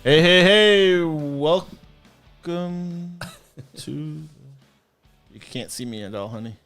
Hey, hey, hey, welcome to... You can't see me at all, honey.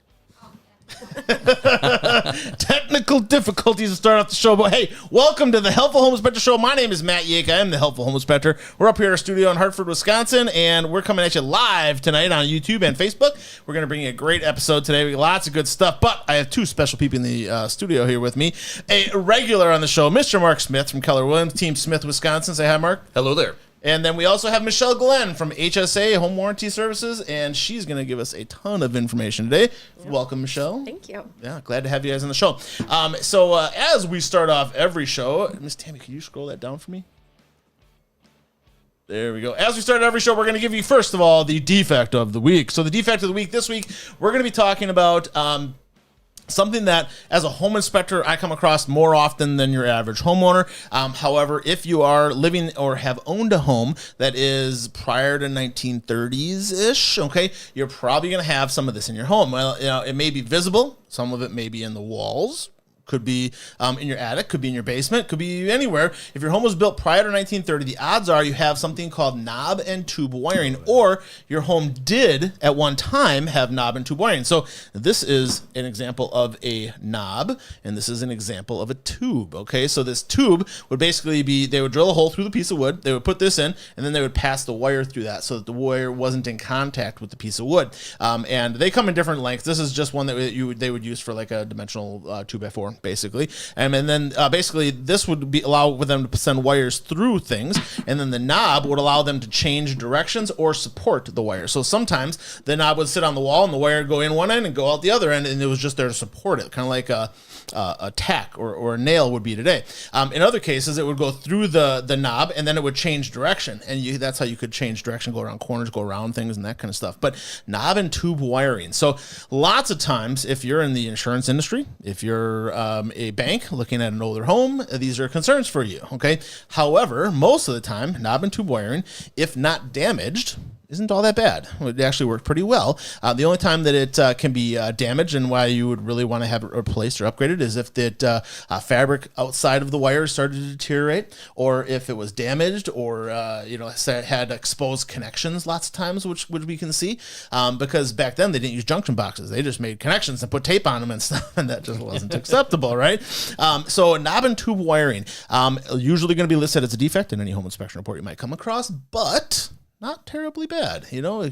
Technical difficulties to start off the show, but hey, welcome to the Helpful Home Inspector Show. My name is Matt Yake. I am the Helpful Home Inspector. We're up here at our studio in Hartford, Wisconsin, and we're coming at you live tonight on YouTube and Facebook. We're going to bring you a great episode today. We got lots of good stuff, but I have two special people in the studio here with me. A regular on the show, Mr. Mark Smith from Keller Williams, Team Smith, Wisconsin. Say hi, Mark. Hello there. And then we also have Michelle Glen from HSA Home Warranty Services, and she's going to give us a ton of information today. Yep. Welcome, Michelle. Thank you. Yeah, glad to have you guys on the show. So as we start off every show, Miss Tammy, can you scroll that down for me? There we go. As we start every show, we're going to give you, first of all, the defect of the week. So the defect of the week this week, we're going to be talking about... something that, as a home inspector, I come across more often than your average homeowner. However, if you are living or have owned a home that is prior to 1930s-ish, okay, you're probably going to have some of this in your home. Well, you know, it may be visible. Some of it may be in the walls. Could be in your attic, could be in your basement, could be anywhere. If your home was built prior to 1930, the odds are you have something called knob and tube wiring, or your home did at one time have knob and tube wiring. So this is an example of a knob, and this is an example of a tube, okay? So this tube would basically be, they would drill a hole through the piece of wood, they would put this in, and then they would pass the wire through that so that the wire wasn't in contact with the piece of wood. And they come in different lengths. This is just one that they would use for like a dimensional 2x4. Basically, and then basically this would be allow for them to send wires through things, and then the knob would allow them to change directions or support the wire. So sometimes the knob would sit on the wall and the wire would go in one end and go out the other end, and it was just there to support it, kind of like a tack or a nail would be today. In other cases, it would go through the knob, and then it would change direction, and that's how you could change direction, go around corners, go around things, and that kind of stuff. But knob and tube wiring. So lots of times, if you're in the insurance industry, if you're a bank looking at an older home, these are concerns for you, okay? However, most of the time, knob and tube wiring, if not damaged, isn't all that bad. It actually worked pretty well. The only time that it can be damaged and why you would really want to have it replaced or upgraded is if the fabric outside of the wire started to deteriorate, or if it was damaged, or had exposed connections lots of times, which we can see, because back then they didn't use junction boxes. They just made connections and put tape on them and stuff, and that just wasn't acceptable, right? So knob and tube wiring, usually going to be listed as a defect in any home inspection report you might come across, but not terribly bad. You know,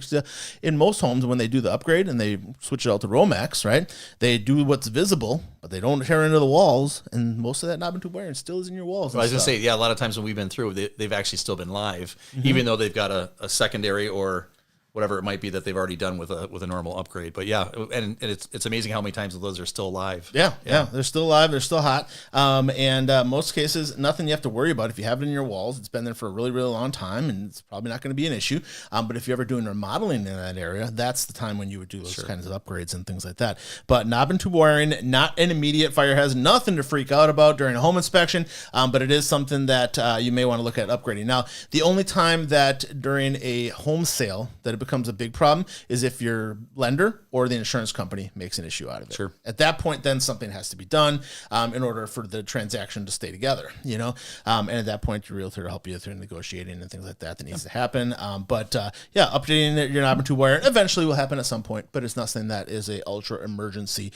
in most homes, when they do the upgrade and they switch it out to Romex, right, they do what's visible, but they don't tear into the walls, and most of that knob and tube wiring still is in your walls. Well, I was going to say, yeah, a lot of times when we've been through, they've actually still been live, even though they've got a secondary or whatever it might be that they've already done with a normal upgrade. But yeah, and it's amazing how many times those are still alive. Yeah, they're still alive, they're still hot. And most cases, nothing you have to worry about. If you have it in your walls, it's been there for a really, really long time, and it's probably not going to be an issue. But if you're ever doing remodeling in that area, that's the time when you would do those kinds of upgrades and things like that. But knob and tube wiring, not an immediate fire hazard, nothing to freak out about during a home inspection, but it is something that you may want to look at upgrading. Now, the only time that during a home sale that it becomes a big problem is if your lender or the insurance company makes an issue out of it. Sure. At that point, then something has to be done in order for the transaction to stay together, you know? And at that point, your realtor will help you through negotiating and things like that needs to happen. Updating your knob and tube wire eventually will happen at some point, but it's not something that is a ultra emergency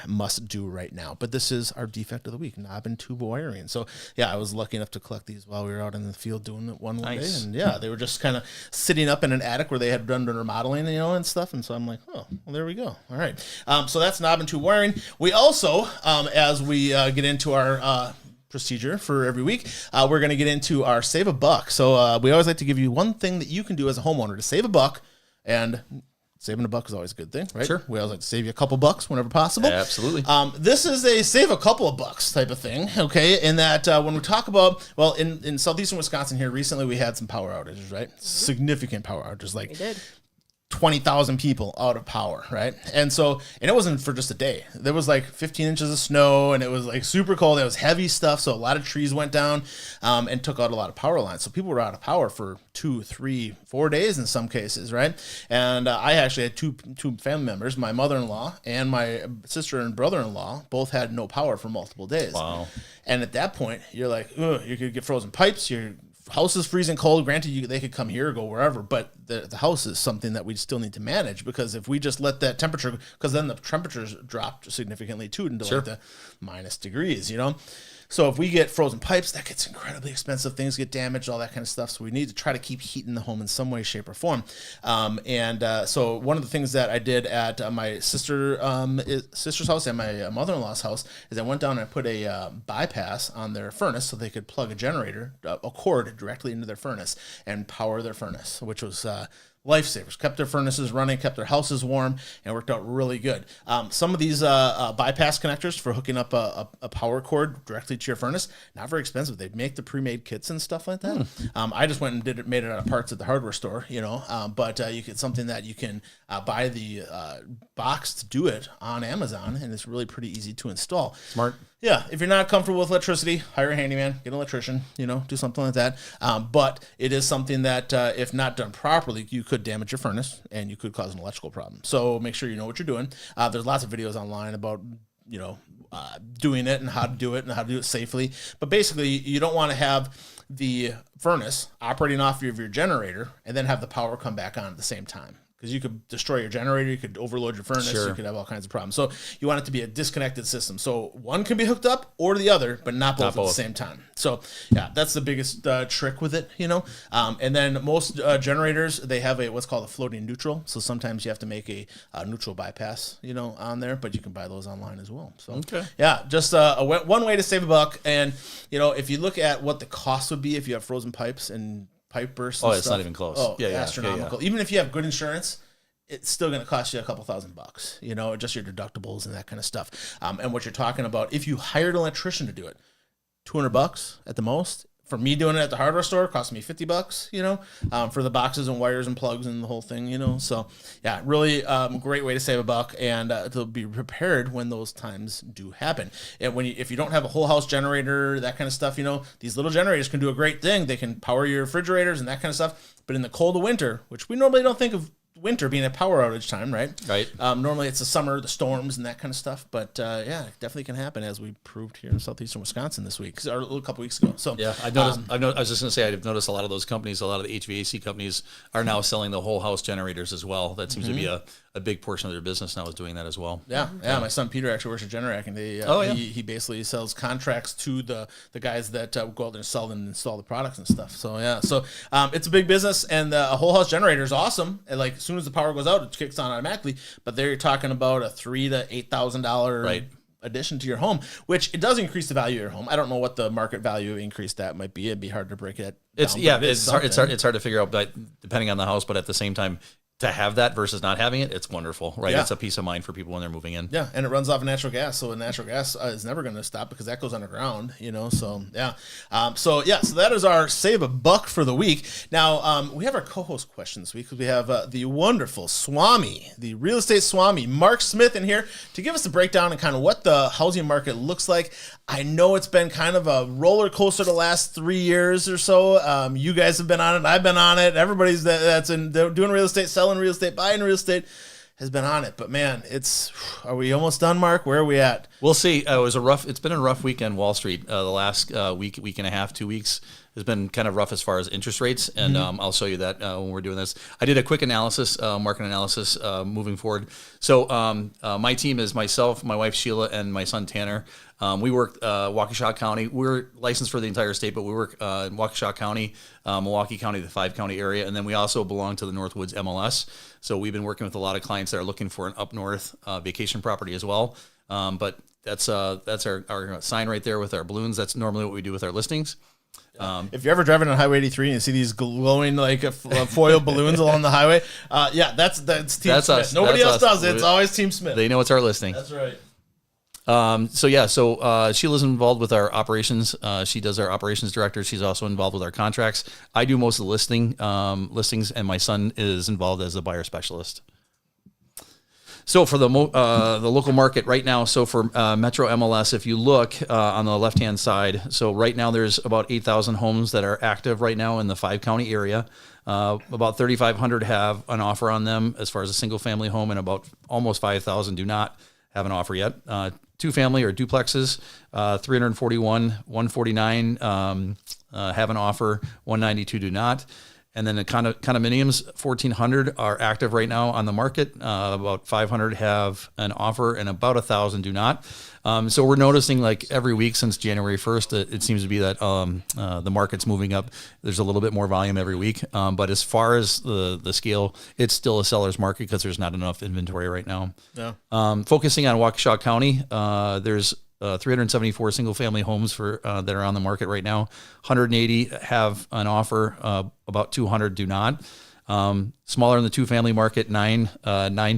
must do right now. But this is our defect of the week, knob and tube wiring. So I was lucky enough to collect these while we were out in the field doing it one day. And they were just kind of sitting up in an attic where they had done remodeling, and stuff. And so I'm like, oh, well, there we go. All right. So that's knob and tube wiring. We also, as we get into our procedure for every week, we're going to get into our save a buck. So we always like to give you one thing that you can do as a homeowner to save a buck, and saving a buck is always a good thing, right? Sure. We always like to save you a couple bucks whenever possible. Absolutely. This is a save a couple of bucks type of thing, okay? In that when we talk about, in southeastern Wisconsin here recently, we had some power outages, right? Significant power outages, like we did. 20,000 people out of power, right? And it wasn't for just a day. There was like 15 inches of snow, and it was like super cold. It was heavy stuff, so a lot of trees went down and took out a lot of power lines. So people were out of power for 2, 3, 4 days in some cases, right? And I actually had two family members, my mother-in-law and my sister and brother-in-law, both had no power for multiple days. Wow. And at that point, you're like, ugh, you could get frozen pipes, you're house is freezing cold. Granted, they could come here or go wherever, but the house is something that we still need to manage, because if we just let that temperature, because then the temperatures dropped significantly too into like the minus degrees, you know. So if we get frozen pipes, that gets incredibly expensive. Things get damaged, all that kind of stuff. So we need to try to keep heat in the home in some way, shape, or form. So one of the things that I did at my sister's house and my mother-in-law's house is I went down and I put a bypass on their furnace so they could plug a generator, a cord directly into their furnace and power their furnace, which was lifesavers. Kept their furnaces running, kept their houses warm, and worked out really good. Some of these bypass connectors for hooking up a power cord directly to your furnace, not very expensive. They make the pre-made kits and stuff like that. I just went and made it out of parts at the hardware store, you know. But you get something that you can buy the box to do it on Amazon, and it's really pretty easy to install. Smart. Yeah, if you're not comfortable with electricity, hire a handyman, get an electrician, you know, do something like that. But it is something that, if not done properly, you could damage your furnace and you could cause an electrical problem. So make sure you know what you're doing. There's lots of videos online about, you know, doing it and how to do it safely. But basically, you don't want to have the furnace operating off of your generator and then have the power come back on at the same time. Because you could destroy your generator, you could overload your furnace, you could have all kinds of problems. So you want it to be a disconnected system. So one can be hooked up or the other, but not both at the same time. So yeah, that's the biggest trick with it, you know. And then most generators, they have what's called a floating neutral. So sometimes you have to make a neutral bypass, you know, on there, but you can buy those online as well. So yeah, just one way to save a buck. And you know, if you look at what the cost would be if you have frozen pipes and pipe bursts. It's not even close. Astronomical. Even if you have good insurance, it's still going to cost you a couple $1,000, you know, just your deductibles and that kind of stuff. And what you're talking about, if you hired an electrician to do it, $200 at the most. For me doing it at the hardware store, it cost me $50, you know, for the boxes and wires and plugs and the whole thing, you know. So yeah, really great way to save a buck and to be prepared when those times do happen. And if you don't have a whole house generator, that kind of stuff, you know, these little generators can do a great thing. They can power your refrigerators and that kind of stuff. But in the cold of winter, which we normally don't think of winter being a power outage time, right? Normally it's the summer, the storms and that kind of stuff. But yeah, it definitely can happen, as we proved here in southeastern Wisconsin this week, or a couple weeks ago. So yeah, I've noticed. I was just going to say, I've noticed a lot of those companies, a lot of the HVAC companies, are now selling the whole house generators as well. That seems to be a big portion of their business now, is doing that as well. Yeah. My son Peter actually works at Generac, and he basically sells contracts to the guys that go out there and sell and install the products and stuff. So yeah, it's a big business, and a whole house generator is awesome. And like as soon as the power goes out, it kicks on automatically. But there you're talking about a $3,000 to $8,000 addition to your home, which it does increase the value of your home. I don't know what the market value increase that might be. It'd be hard to break it down. It's hard to figure out, but depending on the house. But at the same time, to have that versus not having it, it's wonderful, right? It's a peace of mind for people when they're moving in. Yeah, and it runs off of natural gas, so natural gas is never going to stop because that goes underground, you know. So yeah, so that is our save a buck for the week. Now we have our co-host question this week because we have the wonderful Swami, the real estate Swami, Mark Smith, in here to give us a breakdown and kind of what the housing market looks like. I know it's been kind of a roller coaster the last 3 years or so. You guys have been on it. I've been on it. Everybody's that's doing real estate, selling real estate, buying real estate has been on it. But man, are we almost done, Mark? Where are we at? We'll see. It's been a rough weekend, Wall Street. The last week and a half, 2 weeks has been kind of rough as far as interest rates, and I'll show you that when we're doing this. I did a quick analysis, market analysis, moving forward. So my team is myself, my wife Sheila, and my son Tanner. We work Waukesha County. We're licensed for the entire state, but we work in Waukesha County, Milwaukee County, the 5-county area, and then we also belong to the Northwoods MLS. So we've been working with a lot of clients that are looking for an up north vacation property as well. But that's our sign right there with our balloons. That's normally what we do with our listings. If you're ever driving on Highway 83 and you see these glowing like foil balloons along the highway, that's Team Smith. Nobody else does it. It's always Team Smith. They know it's our listing. That's right. So Sheila's involved with our operations. She does our operations director. She's also involved with our contracts. I do most of the listings, and my son is involved as a buyer specialist. So for the local market right now, so for Metro MLS, if you look on the left-hand side, so right now there's about 8,000 homes that are active right now in the 5-county area. About 3,500 have an offer on them as far as a single-family home, and about almost 5,000 do not have an offer yet. Two-family or duplexes, 341, 149 have an offer, 192 do not. And then the condominiums, 1,400 are active right now on the market. About 500 have an offer, and about 1,000 do not. So we're noticing like every week since January 1st, it seems to be that the market's moving up. There's a little bit more volume every week. But as far as the scale, it's still a seller's market because there's not enough inventory right now. Yeah. Focusing on Waukesha County, there's 374 single-family homes that are on the market right now. 180 have an offer. About 200 do not. Smaller in the two-family market, nine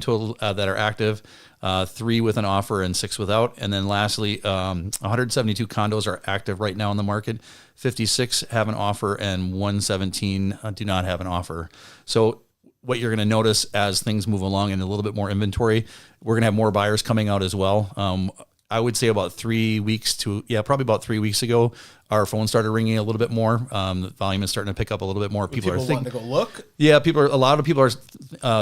total that are active. 3 with an offer and 6 without. And then lastly, 172 condos are active right now on the market. 56 have an offer and 117 do not have an offer. So what you're going to notice as things move along and a little bit more inventory, we're going to have more buyers coming out as well. I would say about 3 weeks probably about 3 weeks ago, our phone started ringing a little bit more. The volume is starting to pick up a little bit more. People are wanting to go look. Yeah, a lot of people are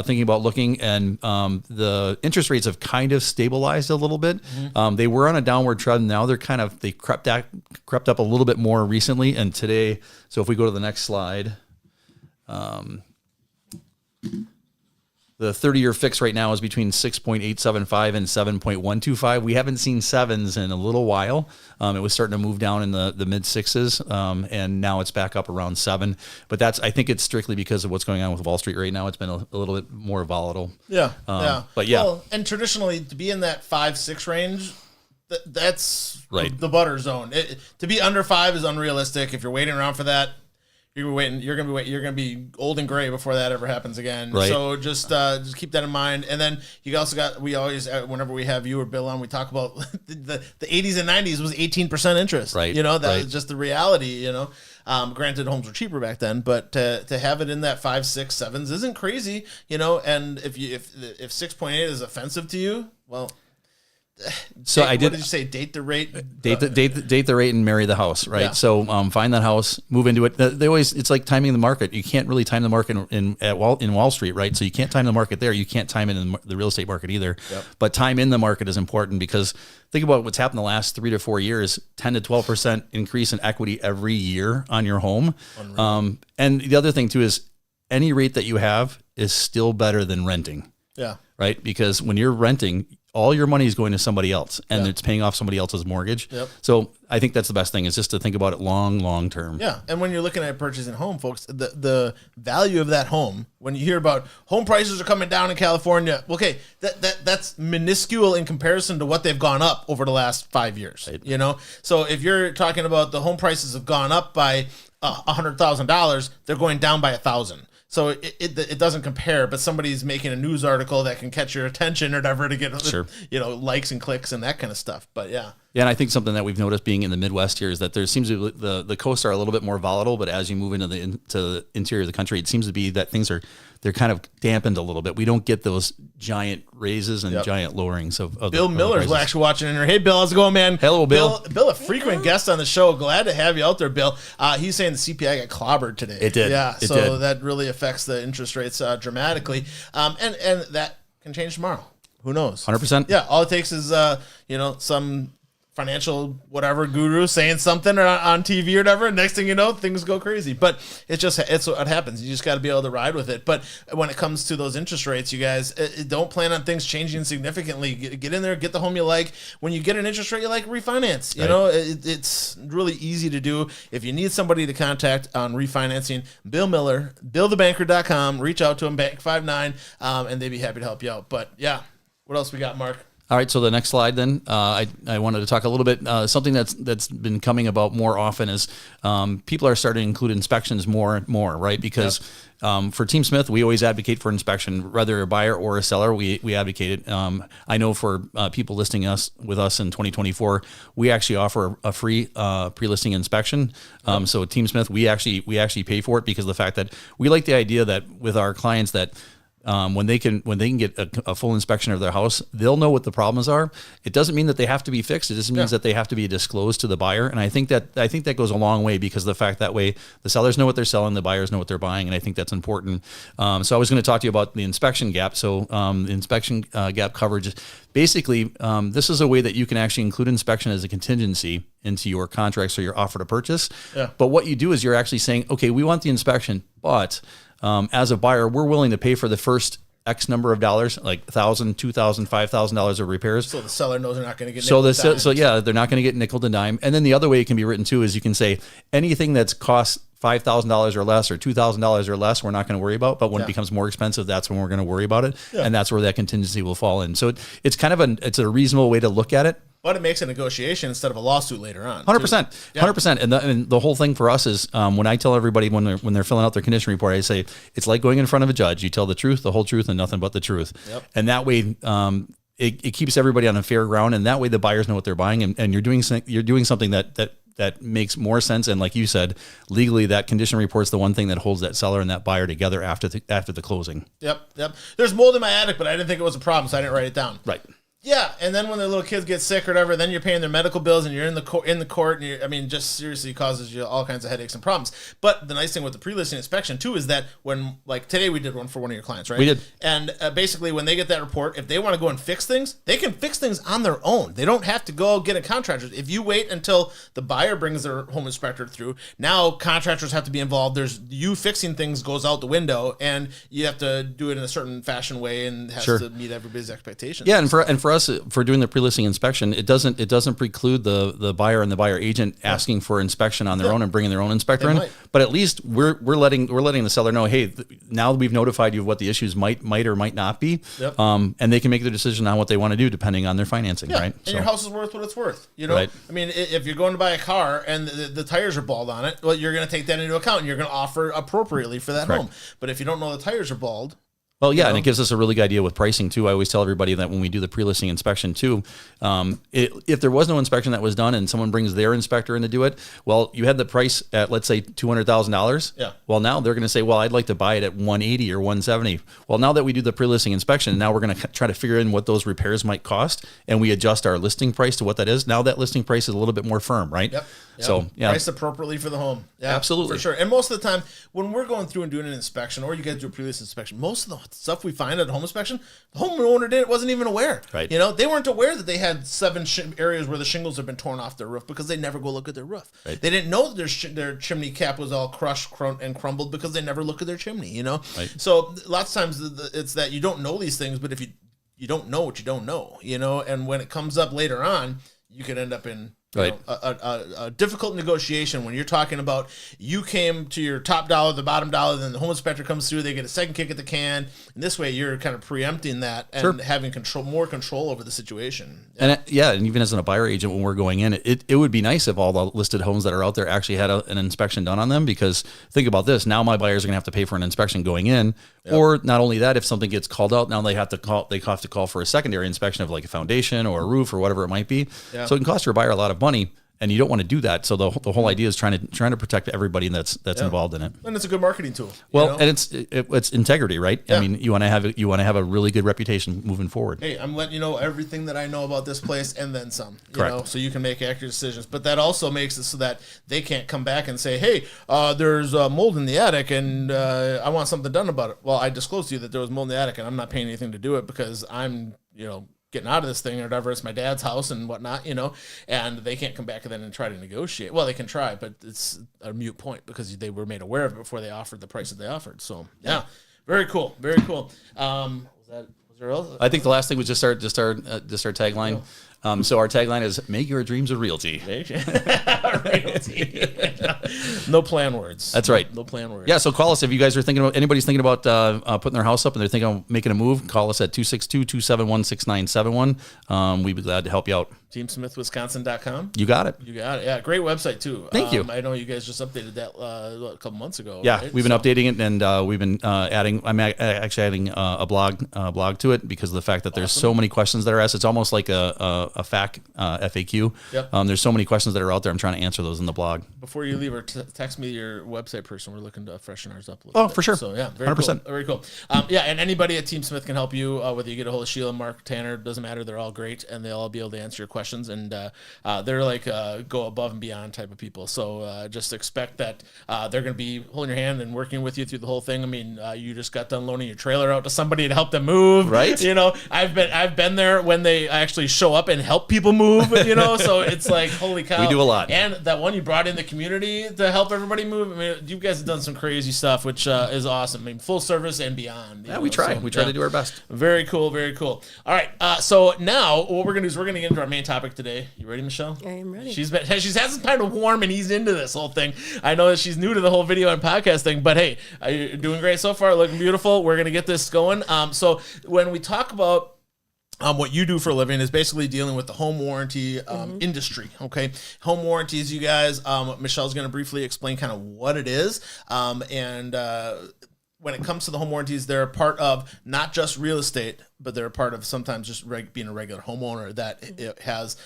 thinking about looking, and the interest rates have kind of stabilized a little bit. Mm-hmm. They were on a downward trend. Now they crept up a little bit more recently. And today, so if we go to the next slide, the 30-year fix right now is between 6.875 and 7.125. We haven't seen 7s in a little while. It was starting to move down in the mid 6s, and now it's back up around 7. But I think it's strictly because of what's going on with Wall Street right now. It's been a little bit more volatile. Yeah, But yeah. Well, and traditionally, to be in that 5-6 range, that's right. The butter zone. To be under 5 is unrealistic. If you're waiting around for that, you're gonna be old and gray before that ever happens again. Right. So just keep that in mind. And then you also we always, whenever we have you or Bill on, we talk about the 80s and 90s was 18% interest. Right. That was just the reality. Granted, homes were cheaper back then, but to have it in that 5, 6, 7s isn't crazy. And if 6.8 is offensive to you, well. So what did you say? Date the rate. Date the rate and marry the house, right? Yeah. So find that house, move into it. It's like timing the market. You can't really time the market in Wall Street, right? So you can't time the market there. You can't time it in the real estate market either. Yep. But time in the market is important because think about what's happened the last 3 to 4 years: 10 to 12% increase in equity every year on your home. And the other thing too is any rate that you have is still better than renting. Yeah. Right? Because when you're renting, all your money is going to somebody else, and it's paying off somebody else's mortgage. Yep. So I think that's the best thing is just to think about it long term. Yeah, and when you're looking at purchasing a home, folks, the value of that home, when you hear about home prices are coming down in California, okay, that's minuscule in comparison to what they've gone up over the last 5 years. Right. So if you're talking about the home prices have gone up by $100,000, they're going down by $1,000. So it doesn't compare, but somebody's making a news article that can catch your attention or whatever to get likes and clicks and that kind of stuff. But yeah. Yeah, and I think something that we've noticed being in the Midwest here is that there seems to be the coasts are a little bit more volatile, but as you move into the interior of the country, it seems to be that they're kind of dampened a little bit. We don't get those giant raises and giant lowerings of Bill Miller's actually watching in here. Hey, Bill, how's it going, man? Hello, Bill. Bill, a frequent guest on the show. Glad to have you out there, Bill. He's saying the CPI got clobbered today. It did. Yeah, so that really affects the interest rates dramatically, and that can change tomorrow. Who knows? 100%. Yeah, all it takes is some financial whatever guru saying something or on TV or whatever. Next thing you know, things go crazy. But it's what happens. You just got to be able to ride with it. But when it comes to those interest rates, you guys don't plan on things changing significantly. Get in there, get the home you like. When you get an interest rate you like, refinance. It's really easy to do. If you need somebody to contact on refinancing, Bill Miller, BillTheBanker.com. Reach out to him, Bank59, and they'd be happy to help you out. But yeah, what else we got, Mark? All right, so the next slide then, I wanted to talk a little bit, something that's been coming about more often is people are starting to include inspections more and more, right? Because for Team Smith, we always advocate for inspection, whether a buyer or a seller, we advocate it. I know for people listing with us in 2024, we actually offer a free pre-listing inspection. So Team Smith, we actually pay for it because of the fact that we like the idea that with our clients that when they can get a full inspection of their house, they'll know what the problems are. It doesn't mean that they have to be fixed. It just means that they have to be disclosed to the buyer. And I think that goes a long way, because the fact that way the sellers know what they're selling, the buyers know what they're buying, and I think that's important. So I was going to talk to you about the inspection gap. So the inspection gap coverage, basically, this is a way that you can actually include inspection as a contingency into your contracts or your offer to purchase. Yeah. But what you do is you're actually saying, okay, we want the inspection, but as a buyer, we're willing to pay for the first X number of dollars, like $1,000, $2,000, $5,000 of repairs. So the seller knows they're not going to get nickel and dime. So yeah, they're not going to get nickel and dime. And then the other way it can be written too is you can say anything that's cost $5,000 or less or $2,000 or less, we're not going to worry about. But when it becomes more expensive, that's when we're going to worry about it. Yeah. And that's where that contingency will fall in. So it's kind of it's a reasonable way to look at it. But it makes a negotiation instead of a lawsuit later on. 100%. 100%. And the whole thing for us is when I tell everybody when they're filling out their condition report, I say, it's like going in front of a judge. You tell the truth, the whole truth, and nothing but the truth. Yep. And that way, it keeps everybody on a fair ground. And that way the buyers know what they're buying. And you're doing something that makes more sense. And like you said, legally, that condition report's the one thing that holds that seller and that buyer together after the closing. Yep. There's mold in my attic, but I didn't think it was a problem, so I didn't write it down. Right. Yeah, and then when the little kids get sick or whatever, then you're paying their medical bills, and you're in the court, and just seriously causes you all kinds of headaches and problems. But the nice thing with the pre-listing inspection too is that when, like today, we did one for one of your clients, right? We did. And basically, when they get that report, if they want to go and fix things, they can fix things on their own. They don't have to go get a contractor. If you wait until the buyer brings their home inspector through, now contractors have to be involved. There's you fixing things goes out the window, and you have to do it in a certain fashion way, and has to meet everybody's expectations. Yeah, and for us, for doing the pre-listing inspection, it doesn't preclude the buyer and the buyer agent asking for inspection on their own and bringing their own inspector in. But at least we're letting the seller know, hey, now we've notified you of what the issues might or might not be, and they can make their decision on what they want to do depending on their financing, right? And your house is worth what it's worth. You know, I mean, if you're going to buy a car and the tires are bald on it, well, you're going to take that into account and you're going to offer appropriately for that home. But if you don't know the tires are bald. Well, yeah, and it gives us a really good idea with pricing, too. I always tell everybody that when we do the pre-listing inspection, too, if there was no inspection that was done and someone brings their inspector in to do it, well, you had the price at, let's say, $200,000. Yeah. Well, now they're going to say, well, I'd like to buy it at $180,000 or $170,000. Well, now that we do the pre-listing inspection, now we're going to try to figure in what those repairs might cost, and we adjust our listing price to what that is. Now that listing price is a little bit more firm, right? Yep. So, yeah. Priced approprially for the home. Yeah, absolutely. For sure. And most of the time, when we're going through and doing an inspection, or you guys do a pre-listing inspection, most of the stuff we find at a home inspection, the homeowner wasn't even aware. Right. You know, they weren't aware that they had 7 areas where the shingles have been torn off their roof because they never go look at their roof. Right. They didn't know that their chimney cap was all crushed and crumbled because they never look at their chimney, you know? Right. So lots of times it's that you don't know these things, but if you don't know what you don't know, you know? And when it comes up later on, you could end up in a difficult negotiation when you're talking about you came to your top dollar, the bottom dollar, then the home inspector comes through, they get a second kick at the can, and this way you're kind of preempting that and having more control over the situation. Yeah. And even as a buyer agent, when we're going in, it would be nice if all the listed homes that are out there actually had an inspection done on them, because think about this, now my buyers are going to have to pay for an inspection going in, or not only that, if something gets called out, now they have to call for a secondary inspection of like a foundation or a roof or whatever it might be. Yeah. So it can cost your buyer a lot of money, and you don't want to do that. So the whole idea is trying to protect everybody that's involved in it. And it's a good marketing tool. Well, and it's integrity, right? Yeah. I mean, you want to have a really good reputation moving forward. Hey, I'm letting you know everything that I know about this place and then some. Correct. Know, so you can make accurate decisions. But that also makes it so that they can't come back and say, hey, there's mold in the attic and I want something done about it. Well, I disclosed to you that there was mold in the attic and I'm not paying anything to do it because I'm, getting out of this thing or whatever. It's my dad's house and whatnot, and they can't come back and then try to negotiate. Well, they can try, but it's a moot point because they were made aware of it before they offered the price that they offered. So yeah, very cool. Very cool. Was there else? I think the last thing was just our tagline. So our tagline is "Make your dreams a realty." Realty. No plan words. That's right. No plan words. Yeah. So call us if you guys are anybody's thinking about putting their house up and they're thinking of making a move. Call us at 262-271-6971. We'd be glad to help you out. TeamSmithWisconsin.com. You got it. Yeah, great website too. Thank you. I know you guys just updated that a couple months ago. Yeah, right? we've been updating it, and we've been adding. I'm actually adding a blog to it because of the fact that there's so many questions that are asked. It's almost like a a FAQ. Yep. There's so many questions that are out there. I'm trying to answer those in the blog. Before you leave, or text me your website person. We're looking to freshen ours up a Oh, little bit. for sure. So yeah, very 100%. cool. Very cool. Yeah, and anybody at Team Smith can help you. Whether you get a hold of Sheila, Mark, Tanner, doesn't matter. They're all great, and they'll all be able to answer your questions. And they're like go above and beyond type of people. So just expect that they're going to be holding your hand and working with you through the whole thing. I mean, you just got done loaning your trailer out to somebody to help them move, right? You know, I've been there when they actually show up and help people move. You know, so it's like holy cow, we do a lot. And that one you brought in the community to help everybody move. I mean, you guys have done some crazy stuff, which is awesome. I mean, full service and beyond. Yeah, we try. We try to do our best. Very cool. Very cool. All right. So now what we're gonna do is we're gonna get into our main topic today. You ready, Michelle? I am ready. She's had some time to warm and ease into this whole thing. I know that she's new to the whole video and podcast thing, but hey, you're doing great so far. Looking beautiful. We're gonna get this going. So when we talk about what you do for a living is basically dealing with the home warranty industry. Okay, home warranties, you guys. Michelle's going to briefly explain kind of what it is, and when it comes to the home warranties, they're a part of not just real estate, but they're a part of sometimes just being a regular homeowner that it has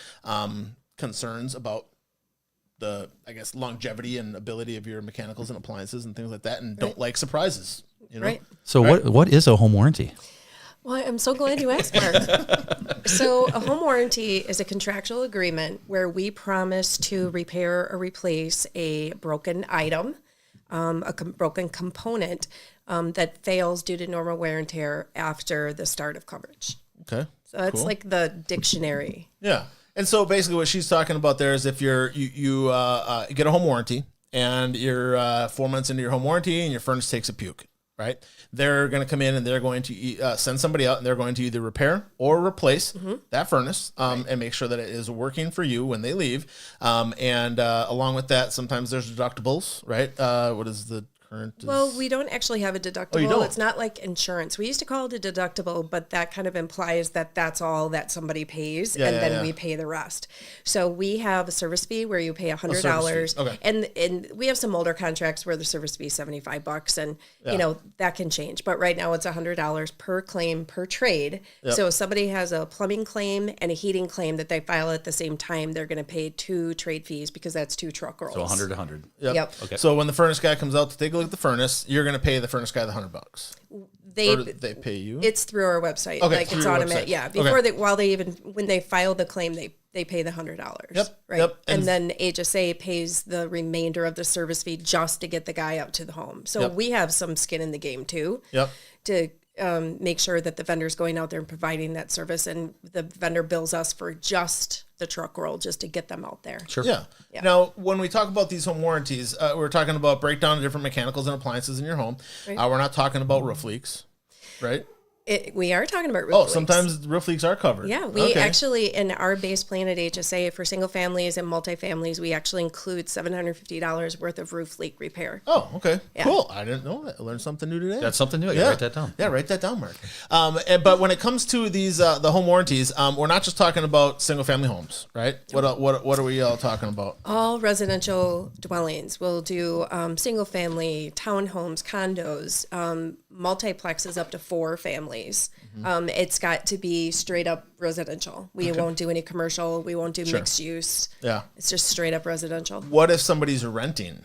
concerns about the, I guess, longevity and ability of your mechanicals and appliances and things like that, and don't like surprises. You know? Right. So what is a home warranty? Well, I'm so glad you asked, Mark. So a home warranty is a contractual agreement where we promise to repair or replace a broken item, broken component that fails due to normal wear and tear after the start of coverage. Okay. So that's cool. like the dictionary. Yeah. And so basically what she's talking about there is if you get a home warranty and you're 4 months into your home warranty and your furnace takes a puke, right? They're going to come in and they're going to send somebody out and they're going to either repair or replace that furnace and make sure that it is working for you when they leave. And along with that, sometimes there's deductibles, right? What is the current? Well, we don't actually have a deductible. Oh, you don't? It's not like insurance. We used to call it a deductible, but that kind of implies that that's all that somebody pays, then we pay the rest. So we have a service fee where you pay $100, okay. and we have some older contracts where the service fee is $75, and you know that can change. But right now it's $100 per claim per trade. Yep. So if somebody has a plumbing claim and a heating claim that they file at the same time, they're going to pay 2 trade fees because that's 2 truck rolls. So 100 to 100. Yep. Okay. So when the furnace guy comes out to take a look at the furnace, you're going to pay the furnace guy the $100. Or they pay you? It's through our website. Okay, Like through it's your automatic. website. Yeah. Before when they file the claim, they pay the $100. Yep. Right. Yep. And then HSA pays the remainder of the service fee just to get the guy out to the home. So we have some skin in the game too. Yep. To make sure that the vendor's going out there and providing that service, and the vendor bills us for just the truck roll just to get them out there. Sure. Yeah. Now, when we talk about these home warranties, we're talking about breakdown of different mechanicals and appliances in your home. Right. We're not talking about roof leaks, right? We are talking about roof leaks. Sometimes roof leaks are covered. Yeah, we actually, in our base plan at HSA, for single families and multifamilies, we actually include $750 worth of roof leak repair. Oh, okay. Yeah. Cool. I didn't know that. I learned something new today. That's something new. Yeah, write that down. Yeah, write that down, Mark. But when it comes to these the home warranties, we're not just talking about single family homes, right? What are we all talking about? All residential dwellings. We'll do single family, townhomes, condos, multiplexes up to 4 families. It's got to be straight up residential. We won't do any commercial. We won't do mixed use. Yeah. It's just straight up residential. What if somebody's renting?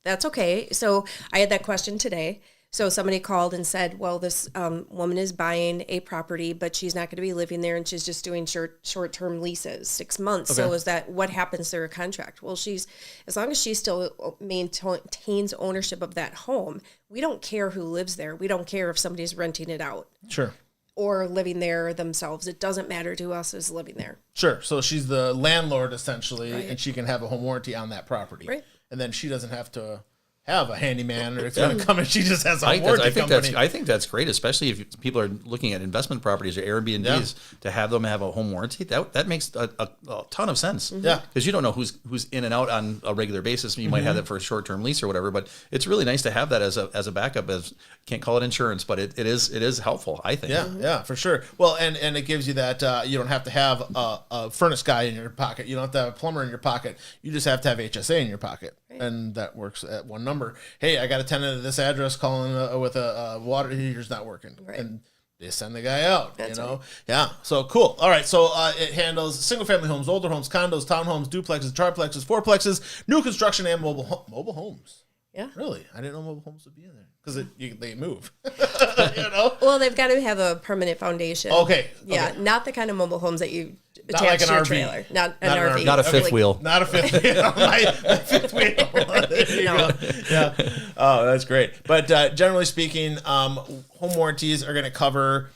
That's okay. So I had that question today. So somebody called and said, well, this woman is buying a property, but she's not going to be living there, and she's just doing short-term leases, 6 months. Okay. So is that what happens to her contract? Well, as long as she still maintains ownership of that home, we don't care who lives there. We don't care if somebody's renting it out. Sure. Or living there themselves. It doesn't matter to us as living there. Sure. So she's the landlord essentially, Right. and she can have a home warranty on that property. Right. And then she doesn't have to have a handyman, or it's going to come and she just has a I warranty think company. I think that's great, especially if people are looking at investment properties or Airbnbs to have them have a home warranty. That makes a ton of sense. Yeah, because you don't know who's in and out on a regular basis. You might have that for a short term lease or whatever, but it's really nice to have that as a backup. As can't call it insurance, but it is helpful, I think. Yeah, for sure. Well, and it gives you that you don't have to have a furnace guy in your pocket. You don't have to have a plumber in your pocket. You just have to have HSA in your pocket. Right. And that works at one number. Hey, I got a tenant at this address calling with a water heater's not working. Right. And they send the guy out, That's you know? right. Yeah. So cool. All right. So it handles single family homes, older homes, condos, townhomes, duplexes, triplexes, fourplexes, new construction, and mobile homes. Yeah. Really? I didn't know mobile homes would be in there because they move. You know? Well, they've got to have a permanent foundation. Okay. Yeah, Okay. not the kind of mobile homes that you Not attach like an to your RV. trailer. Not an Not an RV. RV. Not a fifth Like- wheel. Not a fifth wheel. my fifth wheel. There you No. go. Yeah. Oh, that's great. But generally speaking, home warranties are going to cover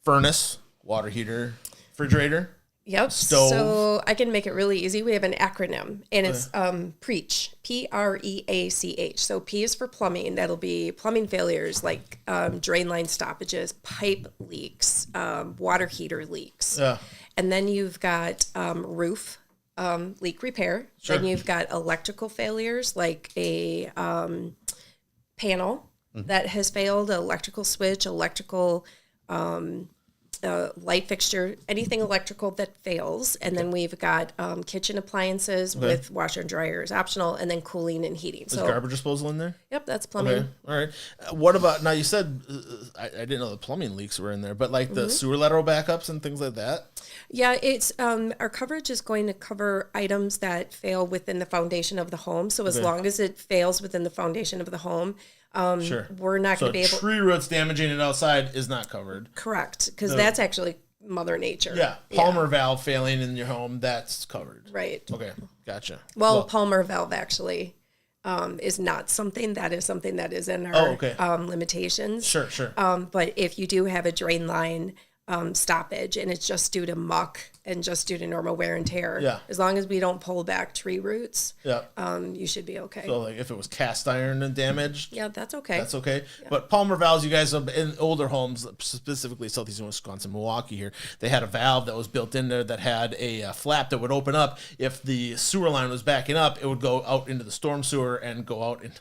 furnace, water heater, refrigerator. Yep. Stove. So I can make it really easy. We have an acronym, and it's PREACH. PREACH. So P is for plumbing. That'll be plumbing failures like drain line stoppages, pipe leaks, water heater leaks. Yeah. And then you've got roof leak repair. Sure. Then you've got electrical failures like a panel that has failed, an electrical switch, electrical light fixture, anything electrical that fails. And then we've got kitchen appliances with washer and dryer is optional, and then cooling and heating. Is garbage disposal in there? Yep, that's plumbing. Okay. All right. What about now? You said I didn't know the plumbing leaks were in there, but like the sewer lateral backups and things like that. Yeah, it's our coverage is going to cover items that fail within the foundation of the home. So as long as it fails within the foundation of the home, Sure. we're not So going to be able. tree roots damaging it outside is not covered. Correct, because that's actually Mother Nature. Yeah. Palmer valve failing in your home, that's covered. Right. Okay. Gotcha. Well, Palmer valve actually is not something that is in our limitations. Sure. But if you do have a drain line stoppage and it's just due to muck and just due to normal wear and tear, as long as we don't pull back tree roots, you should be okay. So like if it was cast iron and damaged, Yeah, that's okay. that's okay. But Palmer valves, you guys have in older homes, specifically southeastern Wisconsin, Milwaukee here, they had a valve that was built in there that had a flap that would open up. If the sewer line was backing up, it would go out into the storm sewer and go out into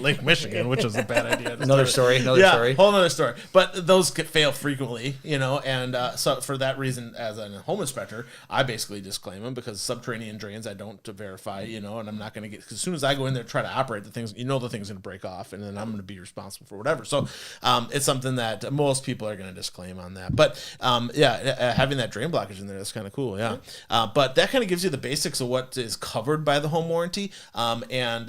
Lake Michigan, which was a bad idea. Another story. Whole other story. But those could fail frequently, you know, and so for that reason, as a home inspector, I basically disclaim them because subterranean drains I don't verify, you know, and I'm not going to get, because as soon as I go in there to try to operate the things, you know, the thing's going to break off and then I'm going to be responsible for whatever. So it's something that most people are going to disclaim on that. But having that drain blockage in there, that's kind of cool. Yeah. But that kind of gives you the basics of what is covered by the home warranty and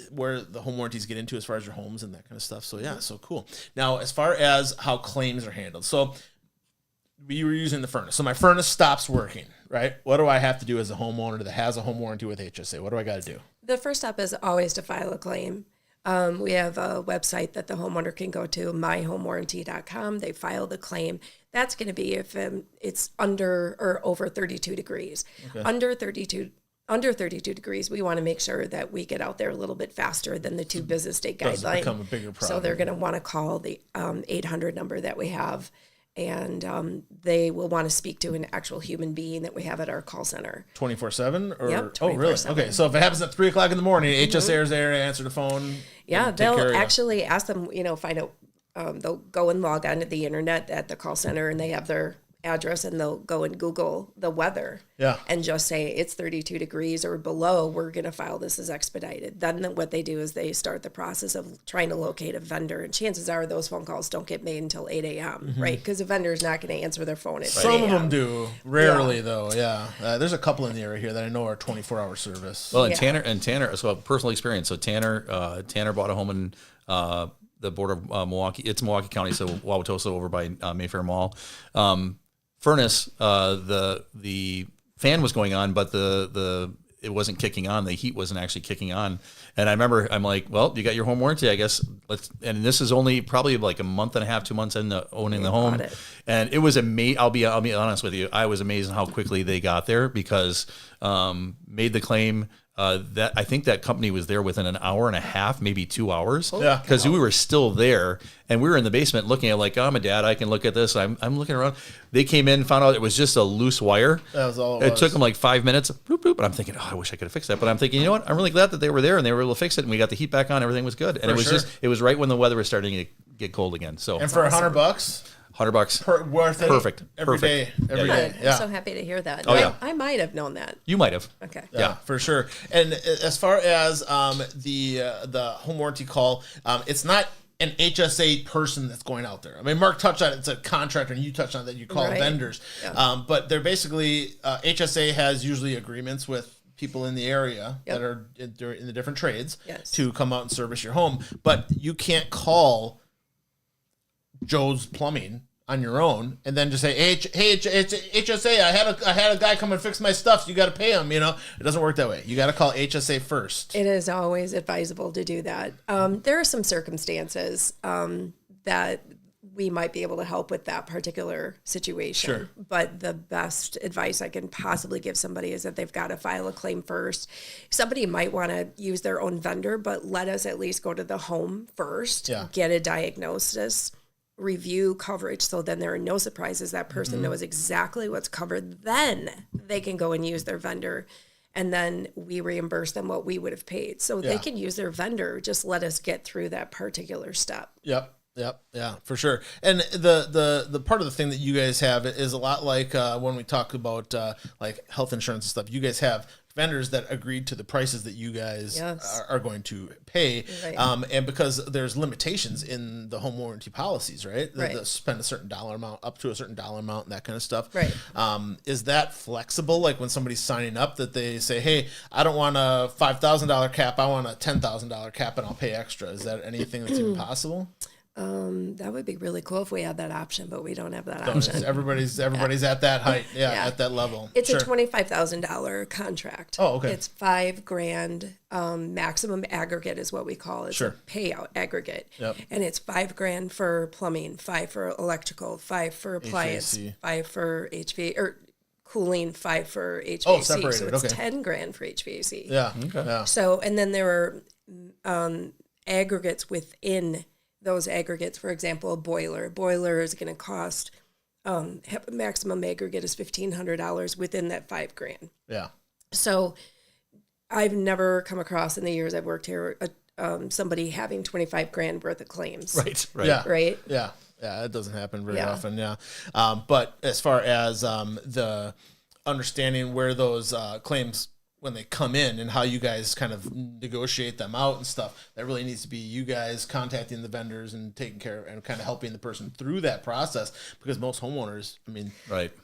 where the home warranties get into as far as your homes and that kind of stuff. So yeah, so cool. Now, as far as how claims are handled. So you were using the furnace. So my furnace stops working, right? What do I have to do as a homeowner that has a home warranty with HSA? What do I got to do? The first step is always to file a claim. We have a website that the homeowner can go to, myhomewarranty.com. They file the claim. That's going to be if it's under or over 32 degrees. Okay. Under 32 degrees, we want to make sure that we get out there a little bit faster than the 2 business day guideline. Become a bigger problem. So they're going to want to call the 800 number that we have, and they will want to speak to an actual human being that we have at our call center. 24/7? Or Yep, oh, really? 24/7. Okay, so if it happens at 3 o'clock in the morning, HSA is there to answer the phone. Yeah, and take care they'll of you. actually ask them, find out, they'll go and log on to the internet at the call center and they have their address and they'll go and Google the weather and just say it's 32 degrees or below, we're going to file this as expedited. Then what they do is they start the process of trying to locate a vendor, and chances are those phone calls don't get made until 8 a.m., right? Because a vendor is not going to answer their phone at 8 Some of a.m. them do. Rarely, though, yeah. There's a couple in the area here that I know are 24-hour service. Well, and Tanner, so personal experience. So Tanner bought a home in the border of Milwaukee. It's Milwaukee County, so Wauwatosa over by Mayfair Mall. Furnace, the fan was going on, but it wasn't kicking on. The heat wasn't actually kicking on. And I remember I'm like, well, you got your home warranty, I guess. And this is only probably like a month and a half, 2 months into owning the home. And it was amazing. I'll be honest with you. I was amazed how quickly they got there because made the claim. That I think that company was there within an hour and a half, maybe 2 hours. Yeah. Because we were still there and we were in the basement looking at like, I'm a dad, I can look at this. I'm looking around. They came in, found out it was just a loose wire. That was all it was. Took them like 5 minutes. Bloop, bloop. And I'm thinking, I wish I could have fixed that. But I'm thinking, you know what? I'm really glad that they were there and they were able to fix it and we got the heat back on. Everything was good. And it was right when the weather was starting to get cold again. So and for $100, $100 worth it. Perfect. Every day. Good. Yeah. I'm so happy to hear that. Oh, yeah. I might have known that. You might have. Okay. Yeah, for sure. And as far as the home warranty call, it's not an HSA person that's going out there. I mean, Mark touched on it. It's a contractor, and you touched on it that you call vendors. Yeah. But they're basically, HSA has usually agreements with people in the area that are in the different trades to come out and service your home. But you can't call Joe's Plumbing on your own and then just say, hey, it's HSA, I had a guy come and fix my stuff, so you got to pay him. It doesn't work that way. You got to call HSA first. It is always advisable to do that. There are some circumstances that we might be able to help with that particular situation. Sure. But the best advice I can possibly give somebody is that they've got to file a claim first. Somebody might want to use their own vendor, but let us at least go to the home first, get a diagnosis, review coverage, so then there are no surprises. That person knows exactly what's covered. Then they can go and use their vendor, and then we reimburse them what we would have paid. So they can use their vendor. Just let us get through that particular step. Yep, yeah, for sure. And the part of the thing that you guys have is a lot like when we talk about like health insurance and stuff. You guys have vendors that agreed to the prices that you guys are going to pay. Right. And because there's limitations in the home warranty policies, right? They spend a certain dollar amount, up to a certain dollar amount, and that kind of stuff. Right. Is that flexible? Like when somebody's signing up that they say, hey, I don't want a $5,000 cap, I want a $10,000 cap and I'll pay extra. Is that anything that's even possible? That would be really cool if we had that option, but we don't have that option. Everybody's at that height, at that level. It's a $25,000 contract. Oh, okay. It's $5,000. Maximum aggregate is what we call it. It's a payout aggregate. Yep. And it's $5,000 for plumbing, $5,000 for electrical, $5,000 for appliance, HVAC. $5,000 for HVAC or cooling, $5,000 for HVAC. Oh, separated. So it's $10,000 for HVAC. Yeah. Okay. Yeah. So, and then there are aggregates within those aggregates. For example, a boiler. Boiler is going to cost maximum aggregate is $1,500 within that $5,000. Yeah. So I've never come across in the years I've worked here somebody having $25,000 worth of claims. Right. Yeah. Right. Yeah. Yeah. It doesn't happen very often. Yeah. But as far as the understanding where those claims, when they come in and how you guys kind of negotiate them out and stuff, that really needs to be you guys contacting the vendors and taking care of and kind of helping the person through that process, because most homeowners, I mean,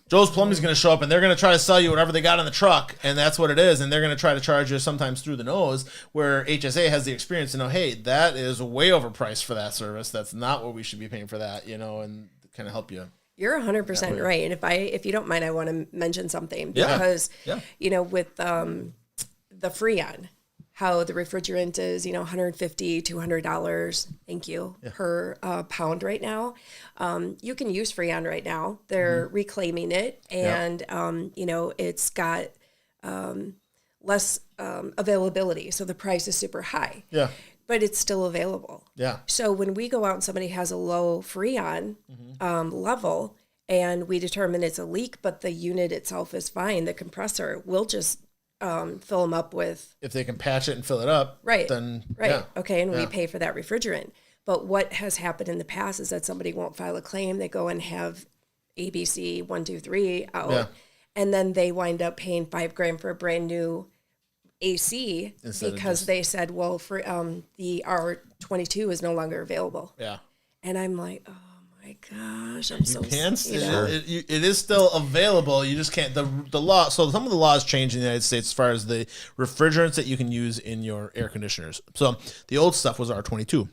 Joe's Plumbing is going to show up and they're going to try to sell you whatever they got in the truck, and that's what it is, and they're going to try to charge you sometimes through the nose, where HSA has the experience to know, hey, that is way overpriced for that service. That's not what we should be paying for that, and kind of help you. You're 100% right. And if you don't mind, I want to mention something because, with the Freon, how the refrigerant is, $150, $200, thank you, per pound right now. You can use Freon right now. They're reclaiming it, and, it's got less availability. So the price is super high. Yeah. But it's still available. Yeah. So when we go out and somebody has a low Freon level and we determine it's a leak, but the unit itself is fine, the compressor, we'll just fill them up with... If they can patch it and fill it up, then... Yeah. Okay, and we pay for that refrigerant. But what has happened in the past is that somebody won't file a claim. They go and have ABC 1, 2, 3 out, and then they wind up paying $5,000 for a brand new AC because they said, well, for the R22 is no longer available. Yeah. And I'm like, oh my gosh, I'm so it is still available. You just can't, the law. So some of the laws changed in the United States as far as the refrigerants that you can use in your air conditioners. So the old stuff was R22.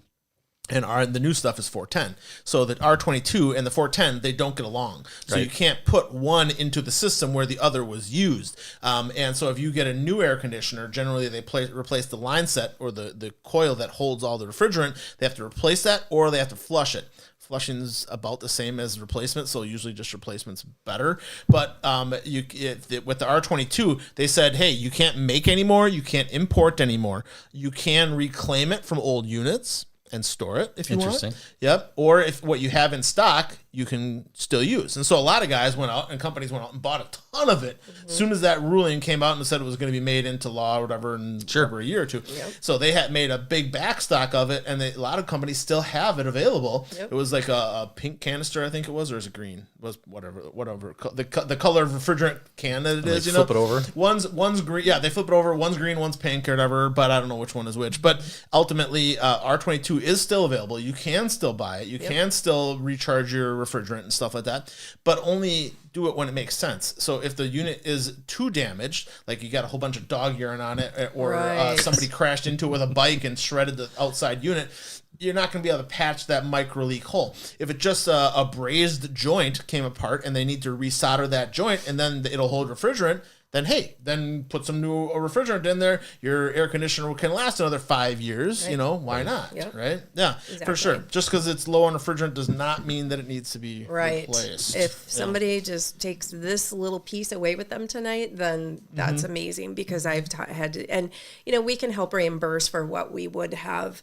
And the new stuff is 410. So the R22 and the 410, they don't get along. So you can't put one into the system where the other was used. And so if you get a new air conditioner, generally they replace the line set or the coil that holds all the refrigerant. They have to replace that, or they have to flush it. Flushing's about the same as replacement, so usually just replacement's better. But with the R22, they said, hey, you can't make anymore, you can't import anymore. You can reclaim it from old units and store it if you want. Yep. Or if what you have in stock, you can still use. And so a lot of guys went out and companies went out and bought a ton of it as soon as that ruling came out and said it was going to be made into law or whatever in a year or two. Yep. So they had made a big backstock of it, and a lot of companies still have it available. Yep. It was like a pink canister, I think it was, or is it green? It was whatever the color of refrigerant can that it is. You know, flip it over. One's green. Yeah, they flip it over. One's green, one's pink, or whatever. But I don't know which one is which. But ultimately, R22 is still available. You can still buy it. You can still recharge your refrigerant and stuff like that, but only do it when it makes sense. So if the unit is too damaged, like you got a whole bunch of dog urine on it, or somebody crashed into it with a bike and shredded the outside unit, you're not going to be able to patch that micro leak hole. If it just a brazed joint came apart and they need to resolder that joint and then it'll hold refrigerant, then hey, then put some new refrigerant in there. Your air conditioner can last another 5 years. Right. You know, why not? Yep. Right? Yeah, exactly. For sure. Just because it's low on refrigerant does not mean that it needs to be replaced. If somebody just takes this little piece away with them tonight, then that's amazing, because I've had to, and you know, we can help reimburse for what we would have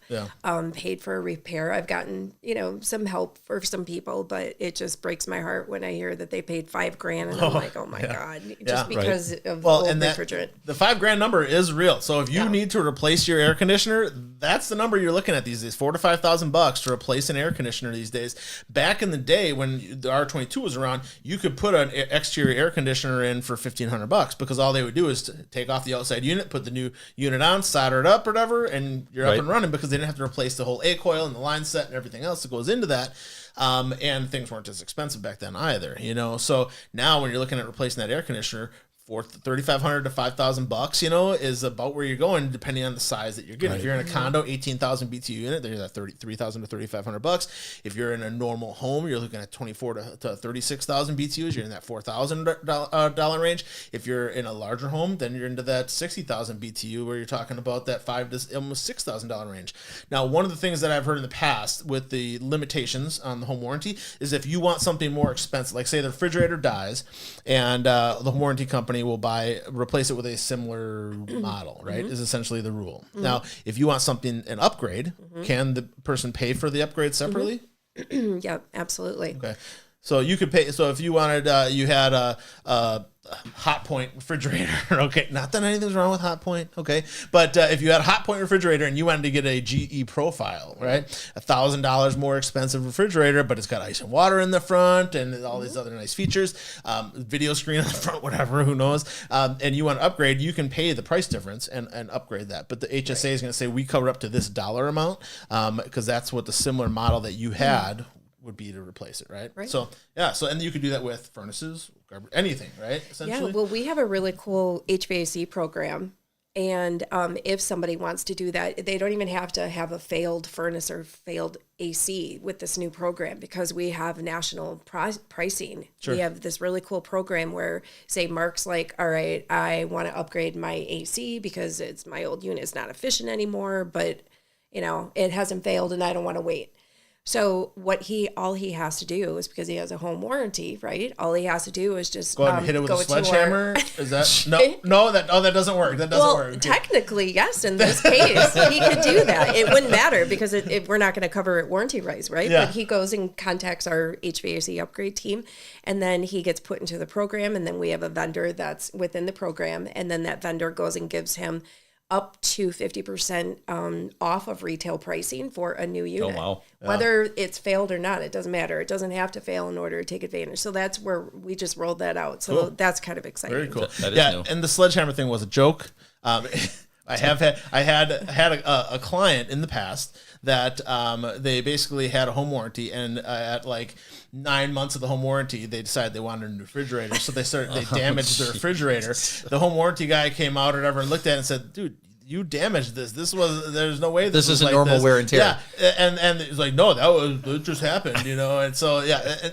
paid for a repair. I've gotten, you know, some help for some people, but it just breaks my heart when I hear that they paid $5,000 and I'm like, oh my God, just because of and refrigerant. The $5,000 number is real. So if you need to replace your air conditioner, that's the number you're looking at these days. $4,000 to $5,000 to replace an air conditioner these days. Back in the day when the R22 was around, you could put an exterior air conditioner in for $1,500 because all they would do is take off the outside unit, put the new unit on, solder it up or whatever, and you're up and running, because they didn't have to replace the whole A coil and the line set and everything else that goes into that. And things weren't as expensive back then either, you know. So now when you're looking at replacing that air conditioner, $3,500 to $5,000, you know, is about where you're going depending on the size that you're getting. Right. If you're in a condo, 18,000 BTU unit, there's that $3,000 to $3,500. If you're in a normal home, you're looking at 24,000 to 36,000 BTUs. You're in that $4,000 range. If you're in a larger home, then you're into that 60,000 BTU, where you're talking about that $5,000 to almost $6,000 range. Now, one of the things that I've heard in the past with the limitations on the home warranty is if you want something more expensive, like say the refrigerator dies, and the home warranty company will replace it with a similar model, right? Is essentially the rule. Now, if you want an upgrade, can the person pay for the upgrade separately? Yep, absolutely. Okay. So you could pay. So if you wanted, you had a Hot Point refrigerator. Okay, not that anything's wrong with Hot Point. Okay, but if you had a Hot Point refrigerator and you wanted to get a GE profile, right, $1,000 more expensive refrigerator, but it's got ice and water in the front and all these other nice features, video screen on the front, whatever, who knows, and you want to upgrade, you can pay the price difference and upgrade that. But the HSA is going to say we cover up to this dollar amount, because that's what the similar model that you had would be to replace it, right? So and you could do that with furnaces, anything, right? Essentially. Yeah, well, we have a really cool HVAC program, and if somebody wants to do that, they don't even have to have a failed furnace or failed AC with this new program, because we have national pricing. Sure. We have this really cool program where, say, Mark's like, all right, I want to upgrade my AC because my old unit is not efficient anymore, but you know, it hasn't failed and I don't want to wait. So all he has to do is, because he has a home warranty, right? All he has to do is just go ahead and hit it with a sledgehammer. Is that no? That doesn't work. That doesn't work. Technically, yes. In this case, he could do that. It wouldn't matter because we're not going to cover it warranty wise, right? Yeah. But he goes and contacts our HVAC upgrade team, and then he gets put into the program, and then we have a vendor that's within the program, and then that vendor goes and gives him up to 50% off of retail pricing for a new unit. Oh, wow. Yeah. Whether it's failed or not, it doesn't matter. It doesn't have to fail in order to take advantage. So that's where we just rolled that out. So that's kind of exciting. Very cool. That is new. And the sledgehammer thing was a joke. I had a client in the past that they basically had a home warranty, and at like 9 months of the home warranty, they decided they wanted a new refrigerator. So they damaged the refrigerator. The home warranty guy came out or whatever and looked at it and said, dude, you damaged this. There's no way this isn't like normal wear and tear. Yeah. And it's like, no, it just happened, you know? And so,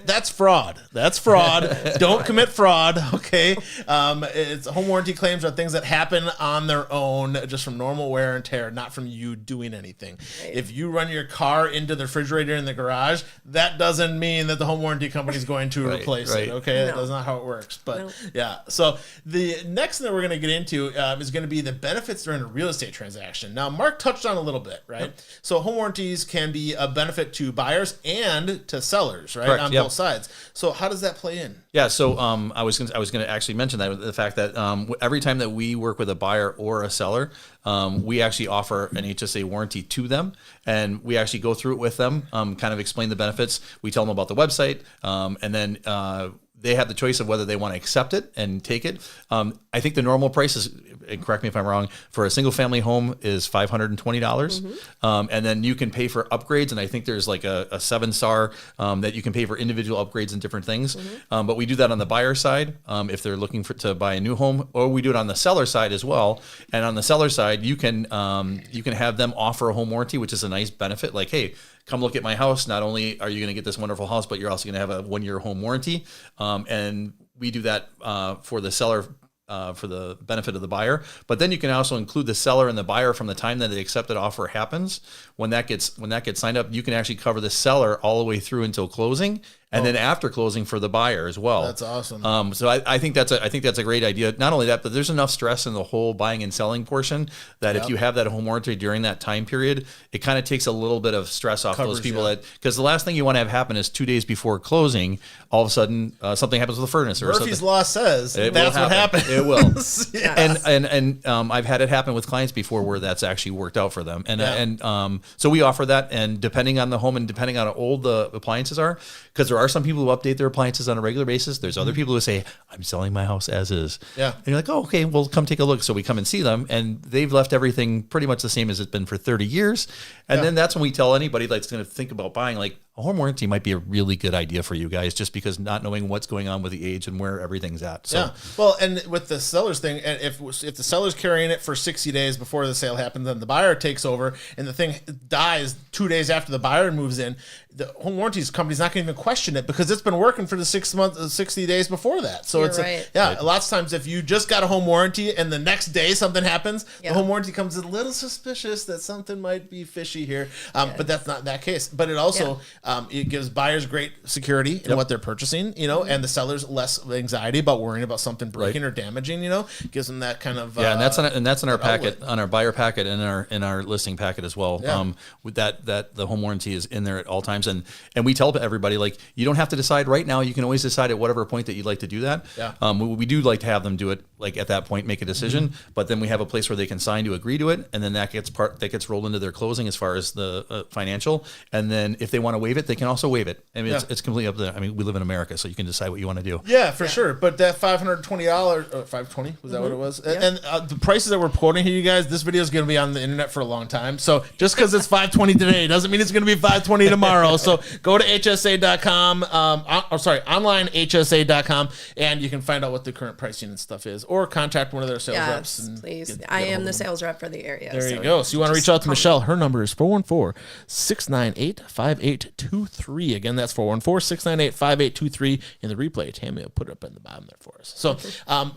that's fraud. That's fraud. Don't commit fraud. Okay. Home warranty claims are things that happen on their own, just from normal wear and tear, not from you doing anything. Right. If you run your car into the refrigerator in the garage, that doesn't mean that the home warranty company is going to replace it. Okay. No. That's not how it works. But So the next thing that we're going to get into is going to be the benefits during a real real estate transaction. Now, Mark touched on a little bit, right? Yep. So home warranties can be a benefit to buyers and to sellers, right? Correct. On both sides. So how does that play in? Yeah, so I was going to actually mention that, the fact that every time that we work with a buyer or a seller, we actually offer an HSA warranty to them, and we actually go through it with them, kind of explain the benefits. We tell them about the website, and then they have the choice of whether they want to accept it and take it. I think the normal price is, and correct me if I'm wrong, for a single family home is $520. And then you can pay for upgrades. And I think there's like a 7-star that you can pay for individual upgrades and different things. But we do that on the buyer side if they're looking to buy a new home, or we do it on the seller side as well. And on the seller side, you can have them offer a home warranty, which is a nice benefit. Like, hey, come look at my house. Not only are you going to get this wonderful house, but you're also going to have a 1-year home warranty. And we do that for the seller, for the benefit of the buyer. But then you can also include the seller and the buyer from the time that the accepted offer happens. When that gets signed up, you can actually cover the seller all the way through until closing, and then after closing for the buyer as well. That's awesome. So I think that's a great idea. Not only that, but there's enough stress in the whole buying and selling portion that if you have that home warranty during that time period, it kind of takes a little bit of stress off those people. Because the last thing you want to have happen is 2 days before closing, all of a sudden something happens with the furnace or Murphy's something. Law says that's what happened. It will. Yes. And I've had it happen with clients before where that's actually worked out for them. So we offer that, and depending on the home and depending on how old the appliances are, because there are some people who update their appliances on a regular basis. There's other people who say, I'm selling my house as is. Yeah. And you're like, oh, okay, well, come take a look. So we come and see them, and they've left everything pretty much the same as it's been for 30 years. And then that's when we tell anybody that's going to think about buying, like, a home warranty might be a really good idea for you guys, just because not knowing what's going on with the age and where everything's at. So. Yeah. Well, and with the seller's thing, and if the seller's carrying it for 60 days before the sale happens, then the buyer takes over, and the thing dies 2 days after the buyer moves in, the home warranties company's not going to even question it because it's been working for the 60 days before that. So You're right. Lots of times if you just got a home warranty and the next day something happens, the home warranty comes a little suspicious that something might be fishy here. But that's not that case. But it also it gives buyers great security in what they're purchasing, and the sellers less anxiety about worrying about something breaking or damaging. Gives them that kind of and that's in our packet, on our buyer packet, and in our listing packet as well. With that the home warranty is in there at all times. And we tell everybody, like, you don't have to decide right now. You can always decide at whatever point that you'd like to do that. We do like to have them do it, like, at that point, make a decision. But then we have a place where they can sign to agree to it, and then that gets rolled into their closing as far as the financial. And then if they want to waive it, they can also waive it. I mean, it's completely up to them. I mean, we live in America, so you can decide what you want to do. Yeah, for sure. But that $520, $520, was that what it was? And the prices that we're quoting here, you guys, this video is going to be on the internet for a long time. So just because it's $520 today doesn't mean it's going to be $520 tomorrow. So go to HSA.com, online HSA.com, and you can find out what the current pricing and stuff is, or contact one of their sales reps. Yes, please. I am the sales rep for the area. There you go. So you want to reach out to Michelle. Her number is 414-698-5823. Again, that's 414-698-5823 in the replay. Tammy will put it up in the bottom there for us. So,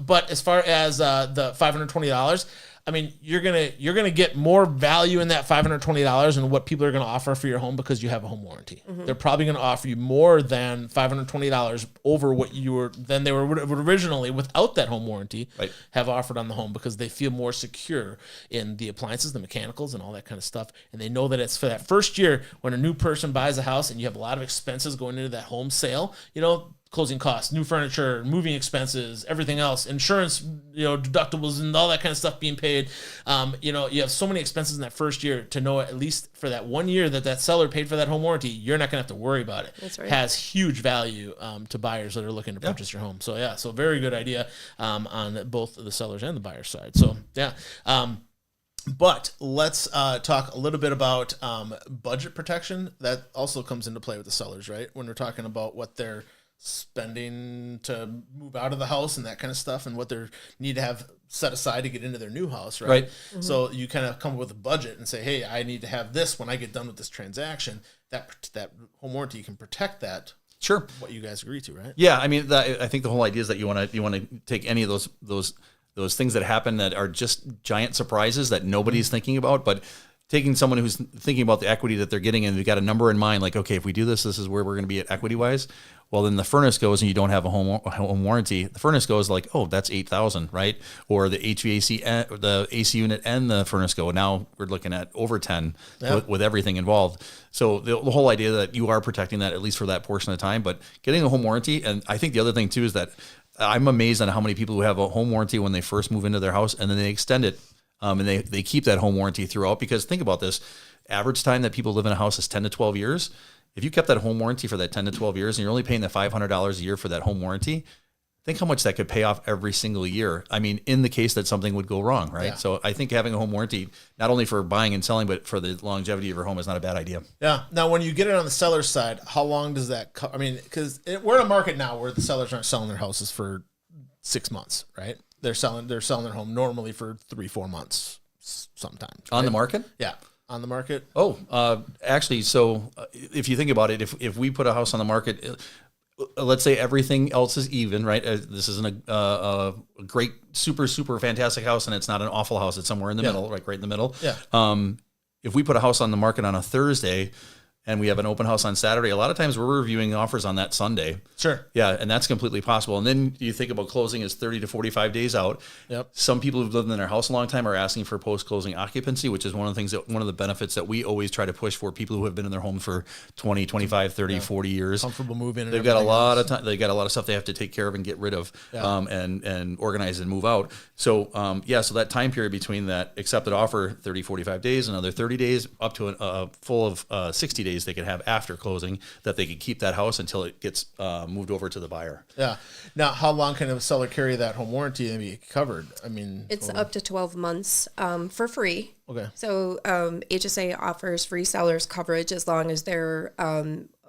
but as far as the $520, I mean, you're gonna get more value in that $520 and what people are gonna offer for your home because you have a home warranty. They're probably gonna offer you more than $520 over what they would originally without that home warranty have offered on the home, because they feel more secure in the appliances, the mechanicals, and all that kind of stuff. And they know that it's for that first year when a new person buys a house and you have a lot of expenses going into that home sale. Closing costs, new furniture, moving expenses, everything else, insurance, deductibles and all that kind of stuff being paid. You have so many expenses in that first year to know at least for that 1 year that seller paid for that home warranty, you're not going to have to worry about it. That's right. Has huge value to buyers that are looking to purchase your home. So so very good idea on both the sellers and the buyer side. So but let's talk a little bit about budget protection. That also comes into play with the sellers, right? When we're talking about what they're spending to move out of the house and that kind of stuff, and what they need to have set aside to get into their new house, right? So you kind of come up with a budget and say, hey, I need to have this when I get done with this transaction. That home warranty can protect that. Sure. What you guys agree to, right? Yeah, I mean, I think the whole idea is that you want to take any of those things that happen that are just giant surprises that nobody's thinking about, but taking someone who's thinking about the equity that they're getting and they've got a number in mind, like, okay, if we do this, this is where we're going to be at equity wise. Well, then the furnace goes and you don't have a home warranty. The furnace goes like, oh, that's $8,000, right? Or the HVAC, the AC unit and the furnace go. Now we're looking at over 10 with everything involved. So the whole idea that you are protecting that at least for that portion of the time, but getting a home warranty. And I think the other thing too is that I'm amazed on how many people who have a home warranty when they first move into their house and then they extend it. And they keep that home warranty throughout, because think about this, average time that people live in a house is 10 to 12 years. If you kept that home warranty for that 10 to 12 years and you're only paying the $500 a year for that home warranty, think how much that could pay off every single year. I mean, in the case that something would go wrong, right? Yeah. So I think having a home warranty, not only for buying and selling, but for the longevity of your home is not a bad idea. Yeah. Now, when you get it on the seller's side, how long does that I mean, because we're in a market now where the sellers aren't selling their houses for 6 months, right? They're selling their home normally for 3-4 months sometimes. Right? On the market? Yeah. On the market? Oh, actually, so if you think about it, if we put a house on the market, let's say everything else is even, right? This isn't a great, super, super fantastic house, and it's not an awful house. It's somewhere in the middle, like right in the middle. Yeah. If we put a house on the market on a Thursday and we have an open house on Saturday, a lot of times we're reviewing offers on that Sunday. Sure. Yeah, and that's completely possible. And then you think about closing is 30 to 45 days out. Yep. Some people who've lived in their house a long time are asking for post-closing occupancy, which is one of the benefits that we always try to push for people who have been in their home for 20, 25, 30, 40 years. Comfortable moving. They've got a lot of time. They got a lot of stuff they have to take care of and get rid of, and organize and move out. So, so that time period between that accepted offer, 30, 45 days, another 30 days, up to a full of 60 days they could have after closing, that they could keep that house until it gets moved over to the buyer. Yeah. Now, how long can a seller carry that home warranty and be covered? I mean, it's up to 12 months for free. Okay. So HSA offers free seller's coverage as long as they're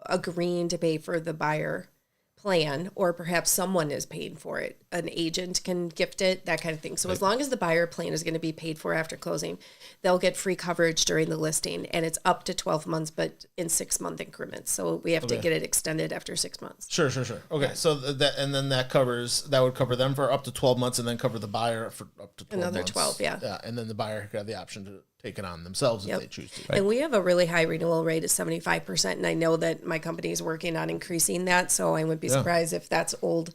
agreeing to pay for the buyer plan, or perhaps someone is paying for it. An agent can gift it, that kind of thing. So as long as the buyer plan is going to be paid for after closing, they'll get free coverage during the listing, and it's up to 12 months, but in 6-month increments. So we have to get it extended after 6 months. Sure. Okay. So that would cover them for up to 12 months, and then cover the buyer for up to 12 Another months. 12, yeah. Yeah, and then the buyer could have the option to take it on themselves if they choose to. And we have a really high renewal rate of 75%, and I know that my company is working on increasing that, so I would be surprised if that's old.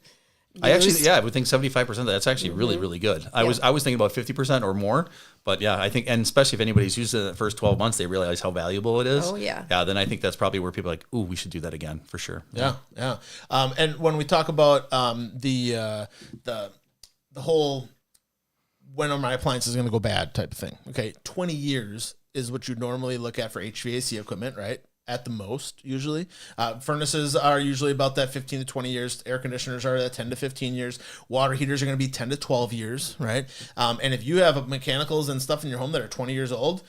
I would think 75%. That's actually really, really good. I was thinking about 50% or more, but yeah, I think, and especially if anybody's used it in the first 12 months, they realize how valuable it is. Oh yeah. Yeah. Then I think that's probably where people are like, ooh, we should do that again for sure. Yeah. And when we talk about the whole when are my appliances going to go bad type of thing. Okay, 20 years is what you normally look at for HVAC equipment, right? At the most, usually. Furnaces are usually about that 15 to 20 years. Air conditioners are at 10 to 15 years. Water heaters are going to be 10 to 12 years, right? And if you have mechanicals and stuff in your home that are 20 years old,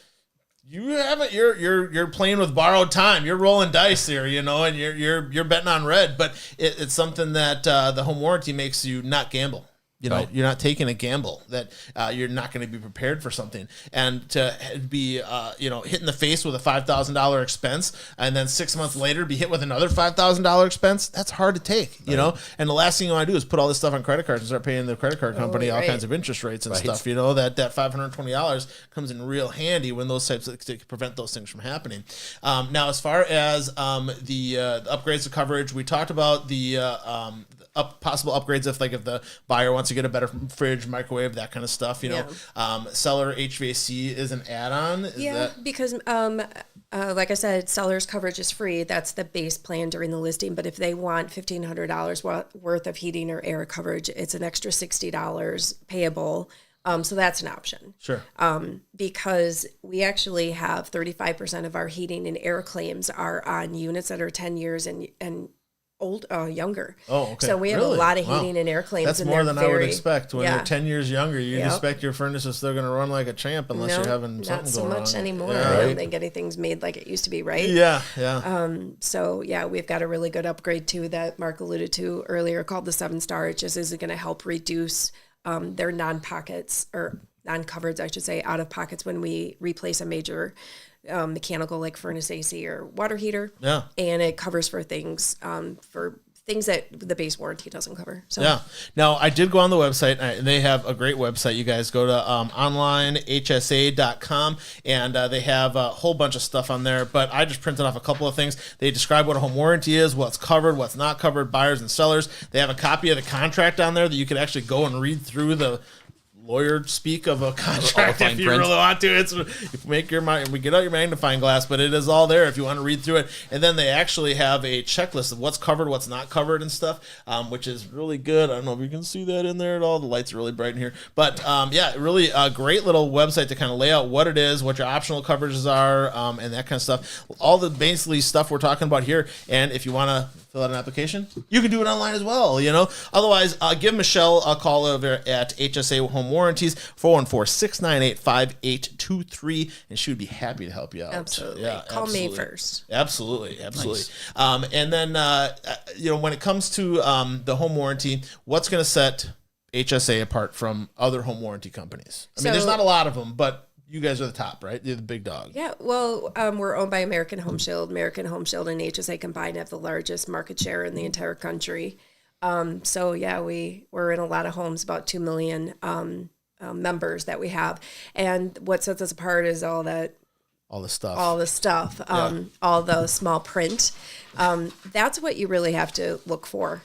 you're playing with borrowed time. You're rolling dice here, and you're betting on red. But it's something that the home warranty makes you not gamble. You're not taking a gamble that you're not going to be prepared for something, and to be hit in the face with a $5,000 expense, and then 6 months later be hit with another $5,000 expense. That's hard to take, And the last thing you want to do is put all this stuff on credit cards and start paying the credit card company all kinds of interest rates and stuff. That $520 comes in real handy when those types to prevent those things from happening. Now, as far as the upgrades to coverage, we talked about the possible upgrades if the buyer wants to get a better fridge, microwave, that kind of stuff. Seller HVAC is an add-on. Because like I said, seller's coverage is free. That's the base plan during the listing. But if they want $1,500 worth of heating or air coverage, it's an extra $60 payable. So that's an option. Sure. Because we actually have 35% of our heating and air claims are on units that are 10 years and younger. Oh, okay. So we have a lot of heating and air claims. That's more than I would expect. When you're 10 years younger, you'd expect your furnace is still going to run like a champ unless you're having something going on. Not so much anymore. I don't think anything's made like it used to be, right? Yeah. So we've got a really good upgrade too that Mark alluded to earlier called the 7-star. It just is going to help reduce their non-pockets, or non-covereds, I should say, out of pockets when we replace a major mechanical like furnace, AC, or water heater. Yeah. And it covers for things for things that the base warranty doesn't cover. So Yeah. Now, I did go on the website, and they have a great website. You guys go to onlinehsa.com, and they have a whole bunch of stuff on there. But I just printed off a couple of things. They describe what a home warranty is, what's covered, what's not covered, buyers and sellers. They have a copy of the contract on there that you can actually go and read through the lawyer speak of a contract if you really want to. It's if make your mind, we get out your magnifying glass, but it is all there if you want to read through it. And then they actually have a checklist of what's covered, what's not covered, and stuff, which is really good. I don't know if you can see that in there at all. The lights are really bright in here, but yeah, really a great little website to kind of lay out what it is, what your optional coverages are, and that kind of stuff. All the basically stuff we're talking about here. And if you want to fill out an application, you can do it online as well, you know. Otherwise, give Michelle a call over at HSA Home Warranties, 414-698-5823, and she would be happy to help you out. Absolutely. Yeah, Call absolutely. me first. Absolutely. Nice. And then, you know, when it comes to the home warranty, what's going to set HSA apart from other home warranty companies? I mean, there's not a lot of them, but you guys are the top, right? You're the big dog. Yeah, well, we're owned by American Home Shield. American Home Shield and HSA combined have the largest market share in the entire country. So yeah, we're in a lot of homes, about 2 million members that we have. And what sets us apart is all the stuff, all the small print. That's what you really have to look for,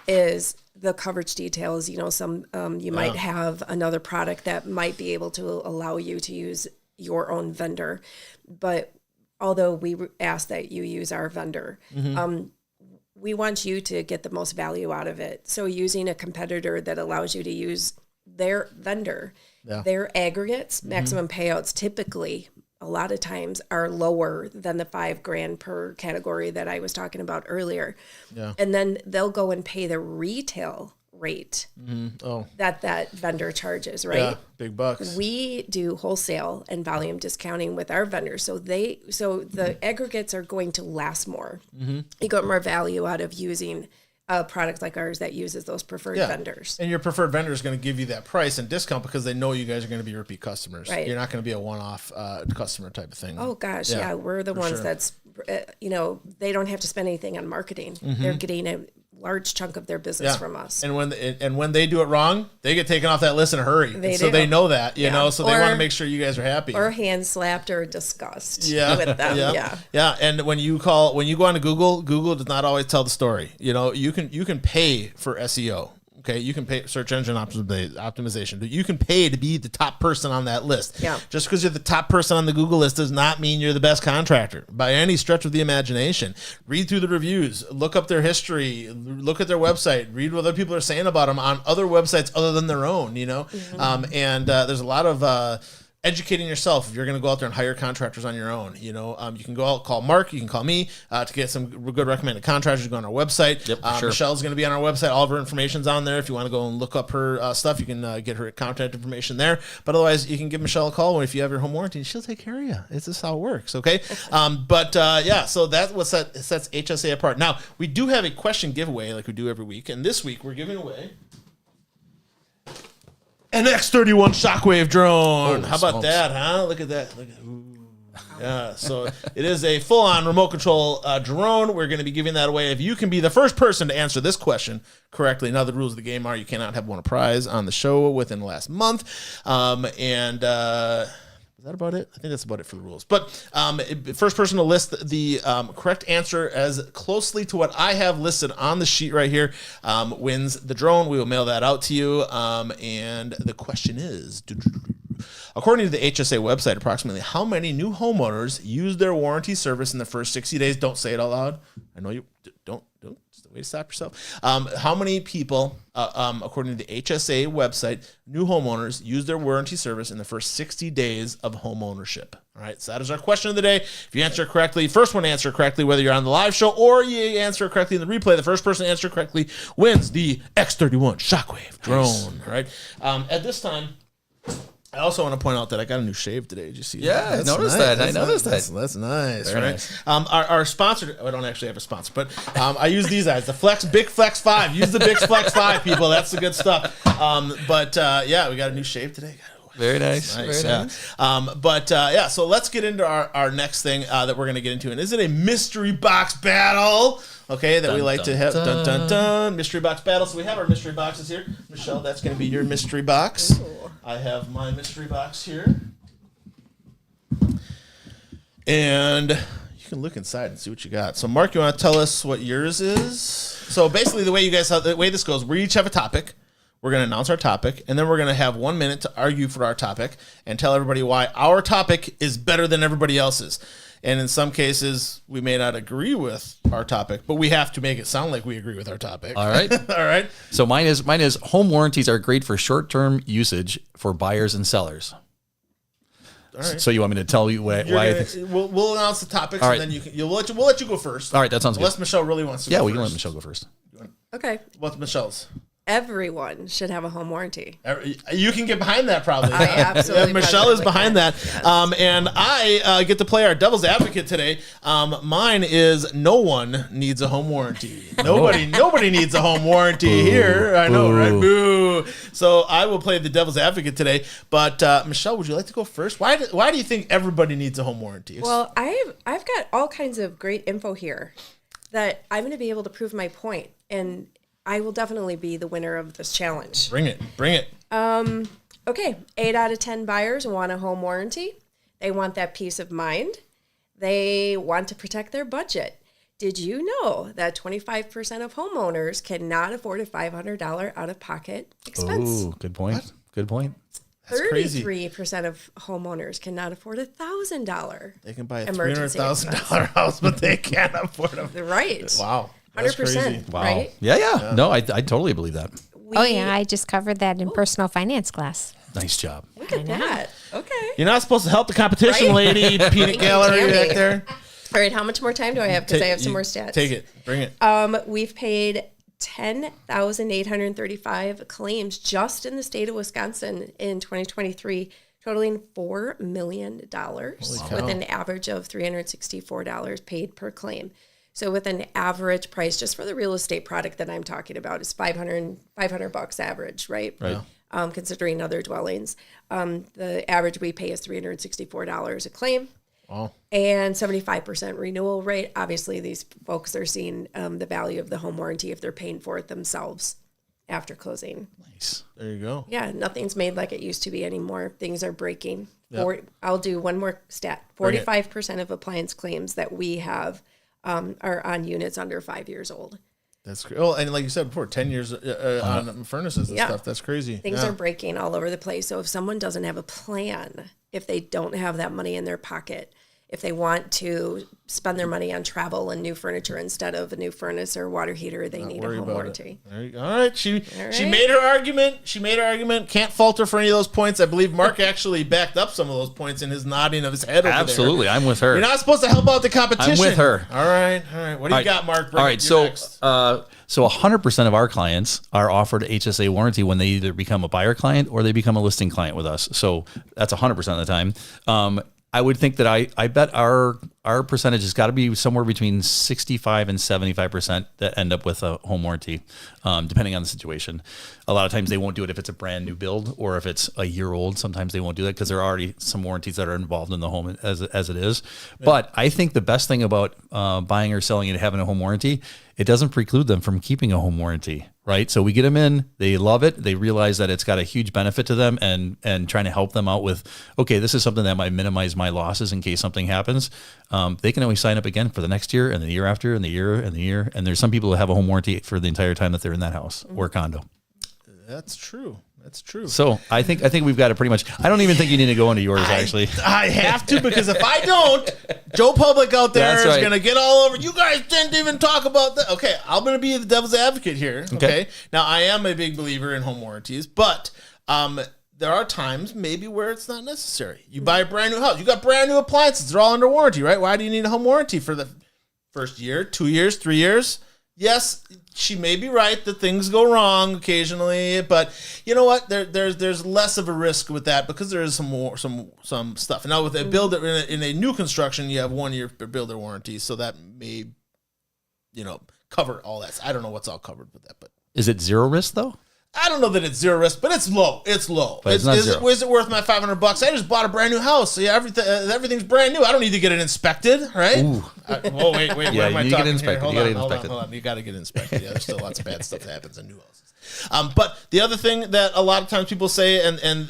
is the coverage details. You know, some you might have another product that might be able to allow you to use your own vendor, but although we ask that you use our vendor, we want you to get the most value out of it. So using a competitor that allows you to use their vendor, their aggregates, maximum payouts typically a lot of times are lower than the $5,000 per category that I was talking about earlier. Yeah. And then they'll go and pay the retail rate that vendor charges, right? Yeah, big bucks. We do wholesale and volume discounting with our vendors. So the aggregates are going to last more. You get more value out of using a product like ours that uses those preferred vendors. And your preferred vendor is going to give you that price and discount because they know you guys are going to be repeat customers. Right. You're not going to be a one-off customer type of thing. Oh, gosh, yeah. We're the ones that's, you know, they don't have to spend anything on marketing. They're getting a large chunk of their business from us. And when they do it wrong, they get taken off that list in a hurry. They know that, you know, so they want to make sure you guys are happy. Or hand slapped or discussed with them. Yeah. And when you go on to Google does not always tell the story. You know, you can pay for SEO. Okay, you can pay search engine optimization. You can pay to be the top person on that list. Yeah. Just because you're the top person on the Google list does not mean you're the best contractor by any stretch of the imagination. Read through the reviews, look up their history, look at their website, read what other people are saying about them on other websites other than their own. You know, and there's a lot of educating yourself if you're going to go out there and hire contractors on your own. You know, you can go out, call Mark, you can call me to get some good recommended contractors. Go on our website. Yep, sure. Michelle's going to be on our website. All of her information's on there. If you want to go and look up her stuff, you can get her contact information there. But otherwise, you can give Michelle a call if you have your home warranty, and she'll take care of you. It's just how it works, okay? So that's what sets HSA apart. Now, we do have a question giveaway like we do every week, and this week we're giving away an X31 Shockwave drone. How about that, huh? Look at that. Yeah, so it is a full-on remote control drone. We're going to be giving that away. If you can be the first person to answer this question correctly. Now, the rules of the game are you cannot have won a prize on the show within the last month. Is that about it? I think that's about it for the rules. But first person to list the correct answer as closely to what I have listed on the sheet right here wins the drone. We will mail that out to you. And the question is, according to the HSA website, approximately how many new homeowners use their warranty service in the first 60 days? Don't say it out loud. I know you don't. It's the way to stop yourself. How many people, according to the HSA website, new homeowners use their warranty service in the first 60 days of home ownership? All right, so that is our question of the day. If you answer it correctly, first one to answer it correctly, whether you're on the live show or you answer it correctly in the replay, the first person to answer it correctly wins the X31 Shockwave drone. Nice. All right. At this time, I also want to point out that I got a new shave today. Did you see that? I noticed that. I noticed that. That's nice. Very right? nice. Our sponsor, I don't actually have a sponsor, but I use these guys, the Big Flex 5. Use the Big Flex 5, people. That's the good stuff. Yeah, we got a new shave today. Very nice. Nice, Very yeah. nice. So let's get into our next thing that we're going to get into. And is it a mystery box battle? Okay, that we like to have. Dun, dun, dun. Mystery box battle. So we have our mystery boxes here. Michelle, that's going to be your mystery box. Ooh. I have my mystery box here. And you can look inside and see what you got. So, Mark, you want to tell us what yours is? So, basically, the way this goes, we each have a topic. We're going to announce our topic, and then we're going to have 1 minute to argue for our topic and tell everybody why our topic is better than everybody else's. And in some cases, we may not agree with our topic, but we have to make it sound like we agree with our topic. All right. All right. So mine is home warranties are great for short-term usage for buyers and sellers. All right. So you want me to tell you why I think? We'll announce the topics, All right. and then we'll let you go first. All right, that sounds good. Unless Michelle really wants to. Yeah, go we can let first. Michelle go first. Okay. What's Michelle's? Everyone should have a home warranty. You can get behind that probably. I absolutely Michelle is positively behind can. that. Yes. And I get to play our devil's advocate today. Mine is no one needs a home warranty. Nobody needs a home warranty here. I know, right? Boo. So I will play the devil's advocate today. But Michelle, would you like to go first? Why do you think everybody needs a home warranty? Well, I've got all kinds of great info here that I'm going to be able to prove my point, and I will definitely be the winner of this challenge. Bring it. Okay, 8 out of 10 buyers want a home warranty. They want that peace of mind. They want to protect their budget. Did you know that 25% of homeowners cannot afford a $500 out-of-pocket expense? Ooh, good point. What? Good point. That's crazy. 33% of homeowners cannot afford a $1,000. They can buy a emergency $300,000 house, but they can't afford a. Right. Wow. That's 100%. crazy. Wow. Right? Yeah. No, I totally believe that. Oh, yeah. I just covered that in personal finance class. Nice job. Look at that. Okay. You're not supposed to help the competition, Right? lady. Peanut gallery Tammy. back there. All right, how much more time do I have? Because I have some more stats. Take it. Bring it. We've paid 10,835 claims just in the state of Wisconsin in 2023, totaling $4 million with an average of $364 paid per claim. So with an average price just for the real estate product that I'm talking about is $500 average, right? Right. Considering other dwellings. The average we pay is $364 a claim. Wow. And 75% renewal rate. Obviously, these folks are seeing the value of the home warranty if they're paying for it themselves after closing. Nice. There you go. Yeah, nothing's made like it used to be anymore. Things are breaking. Yep. I'll do one more stat. 45% of appliance claims that we have are on units under 5 years old. That's great. Oh, and like you said before, 10 years on furnaces and Yeah. stuff. That's crazy. Things are breaking all over the place. So if someone doesn't have a plan, if they don't have that money in their pocket, if they want to spend their money on travel and new furniture instead of a new furnace or water heater, they need a home warranty. There you go. All right. She right. made her argument. Can't fault her for any of those points. I believe Mark actually backed up some of those points in his nodding of his head over Absolutely. there. I'm with her. You're not supposed to help out the competition. I'm with her. All right. What do you got, Mark? All right. You're So, next. so 100% of our clients are offered HSA warranty when they either become a buyer client or they become a listing client with us. So that's 100% of the time. I would think that I bet our percentage has got to be somewhere between 65 and 75% that end up with a home warranty, depending on the situation. A lot of times they won't do it if it's a brand new build or if it's a year old. Sometimes they won't do that because there are already some warranties that are involved in the home as it is. Yeah. But I think the best thing about buying or selling and having a home warranty, it doesn't preclude them from keeping a home warranty, right? So we get them in, they love it, they realize that it's got a huge benefit to them and trying to help them out with, okay, this is something that might minimize my losses in case something happens. They can always sign up again for the next year and the year after and the year and the year. And there's some people who have a home warranty for the entire time that they're in that house or condo. That's true. So I think we've got it pretty much. I don't even think you need to go into yours, actually. I have to, because if I don't, Joe Public out there That's is right. going to get all over. You guys didn't even talk about that. Okay, I'm going to be the devil's advocate here. Okay. Now, I am a big believer in home warranties, but there are times maybe where it's not necessary. You buy a brand new house. You got brand new appliances. They're all under warranty, right? Why do you need a home warranty for the first year, 2 years, 3 years? Yes, she may be right that things go wrong occasionally, but you know what? There's less of a risk with that because there is some stuff. Now with a builder in a new construction, you have 1 year builder warranty, so that may cover all that. I don't know what's all covered with that, but Is it zero risk though? I don't know that it's zero risk, but it's low. It's low. But it's not zero. Is it worth my $500? I just bought a brand new house. So yeah, everything's brand new. I don't need to get it inspected, right? Ooh. Wait. Yeah, where am I you get talking inspected. here? You gotta get Hold inspected. on. You got to get inspected. Yeah, there's still lots of bad stuff that happens in new houses. But the other thing that a lot of times people say, and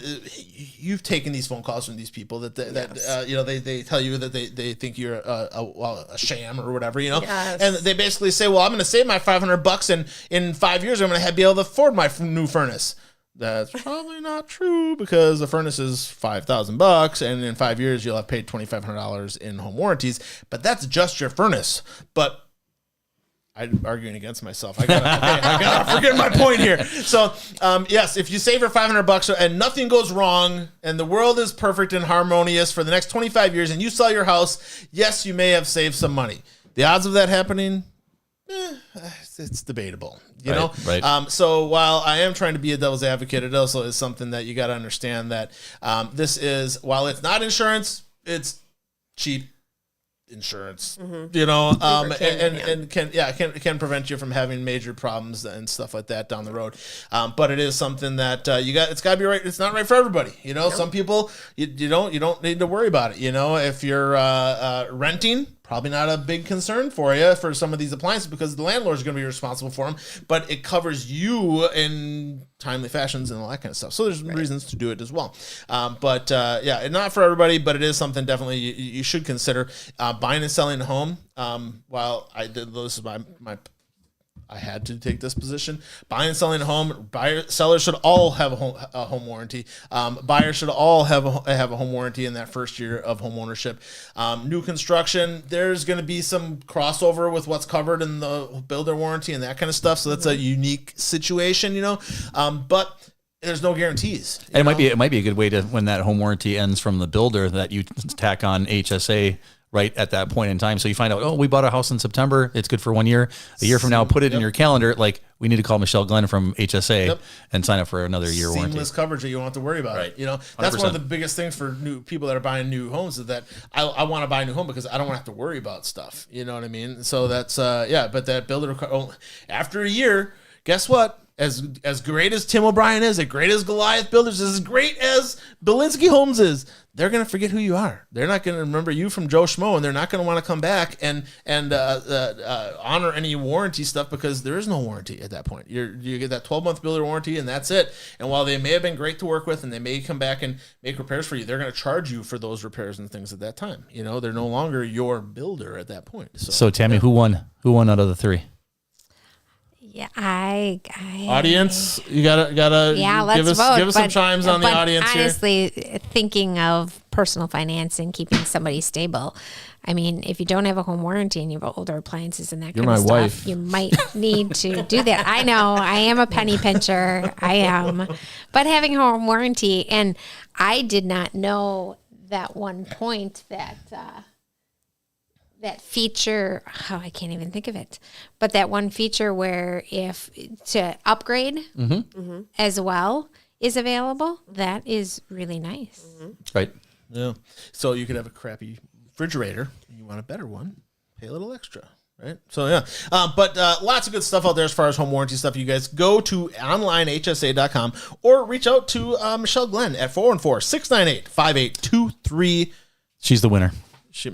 you've taken these phone calls from these people that they tell you that they think you're a sham or whatever, Yes. and they basically say, well, I'm going to save my $500 and in 5 years I'm going to be able to afford my new furnace. That's probably not true because the furnace is $5,000 and in 5 years you'll have paid $2,500 in home warranties, but that's just your furnace. But I'm arguing against myself. I gotta forget my point here. So, yes, if you save your $500 and nothing goes wrong and the world is perfect and harmonious for the next 25 years and you sell your house, yes, you may have saved some money. The odds of that happening, it's debatable, you know? Right. So while I am trying to be a devil's advocate, it also is something that you got to understand that this is, while it's not insurance, it's cheap insurance, you know, and can prevent you from having major problems and stuff like that down the road. But it is something that it's got to be right. It's not right for everybody. You know, some people you don't need to worry about it. You know, if you're renting, probably not a big concern for you for some of these appliances because the landlord's going to be responsible for them, but it covers you in timely fashions and all that kind of stuff. So there's reasons to do it as well. But not for everybody, but it is something definitely you should consider. Buying and selling a home, while I did, this is I had to take this position. Buying and selling a home, sellers should all have a home warranty. Buyers should all have a home warranty in that first year of home ownership. New construction, there's going to be some crossover with what's covered in the builder warranty and that kind of stuff. So that's a unique situation, you know. But there's no guarantees. And it might be a good way to, when that home warranty ends from the builder, that you tack on HSA right at that point in time. So you find out, oh, we bought a house in September. It's good for 1 year. A year from now, put it in your calendar. Like, we need to call Michelle Glen from HSA and sign up for another year warranty. Seamless coverage that you don't have to worry about. Right. You know, that's 100%. One of the biggest things for new people that are buying new homes is that I want to buy a new home because I don't want to have to worry about stuff. You know what I mean? So that's, but that builder, after a year, guess what? As great as Tim O'Brien is, as great as Goliath Builders is, as great as Belinsky Homes is, they're going to forget who you are. They're not going to remember you from Joe Schmo, and they're not going to want to come back and honor any warranty stuff because there is no warranty at that point. You get that 12-month builder warranty, and that's it. And while they may have been great to work with, and they may come back and make repairs for you, they're going to charge you for those repairs and things at that time. You know, they're no longer your builder at that point. So Tammy, who won? Who won out of the three? Yeah, I audience, you gotta let's vote. Give us some chimes on the audience honestly, here. Thinking of personal finance and keeping somebody stable. I mean, if you don't have a home warranty and you have older appliances and that kind of stuff, wife. You might need to do that. I know, I am a penny pincher. I am. But having a home warranty, and I did not know that one point that feature, I can't even think of it, but that one feature where if to upgrade as well is available, that is really nice. Right. Yeah. So you could have a crappy refrigerator and you want a better one, pay a little extra. Right. So, yeah. But lots of good stuff out there as far as home warranty stuff. You guys go to onlinehsa.com or reach out to Michelle Glen at 414-698-5823. She's the winner.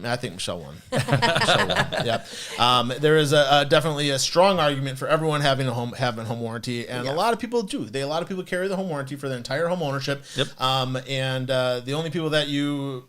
I think Michelle won. Yep. There is definitely a strong argument for everyone having a home warranty, and a lot of people do. A lot of people carry the home warranty for their entire home ownership. Yep. And the only people that you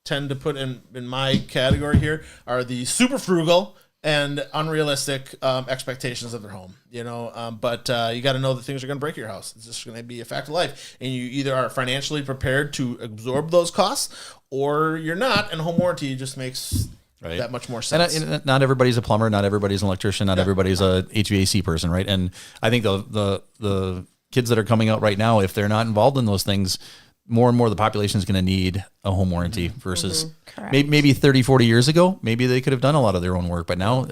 tend to put in my category here are the super frugal and unrealistic expectations of their home, you know. But you got to know that things are going to break your house. It's just going to be a fact of life, and you either are financially prepared to absorb those costs, or you're not. And home warranty just makes that much more sense. And not everybody's a plumber, not everybody's an electrician, not everybody's a HVAC person, right? And I think the kids that are coming out right now, if they're not involved in those things, more and more the population is going to need a home warranty versus maybe 30, 40 years ago, maybe they could have done a lot of their own work, but now...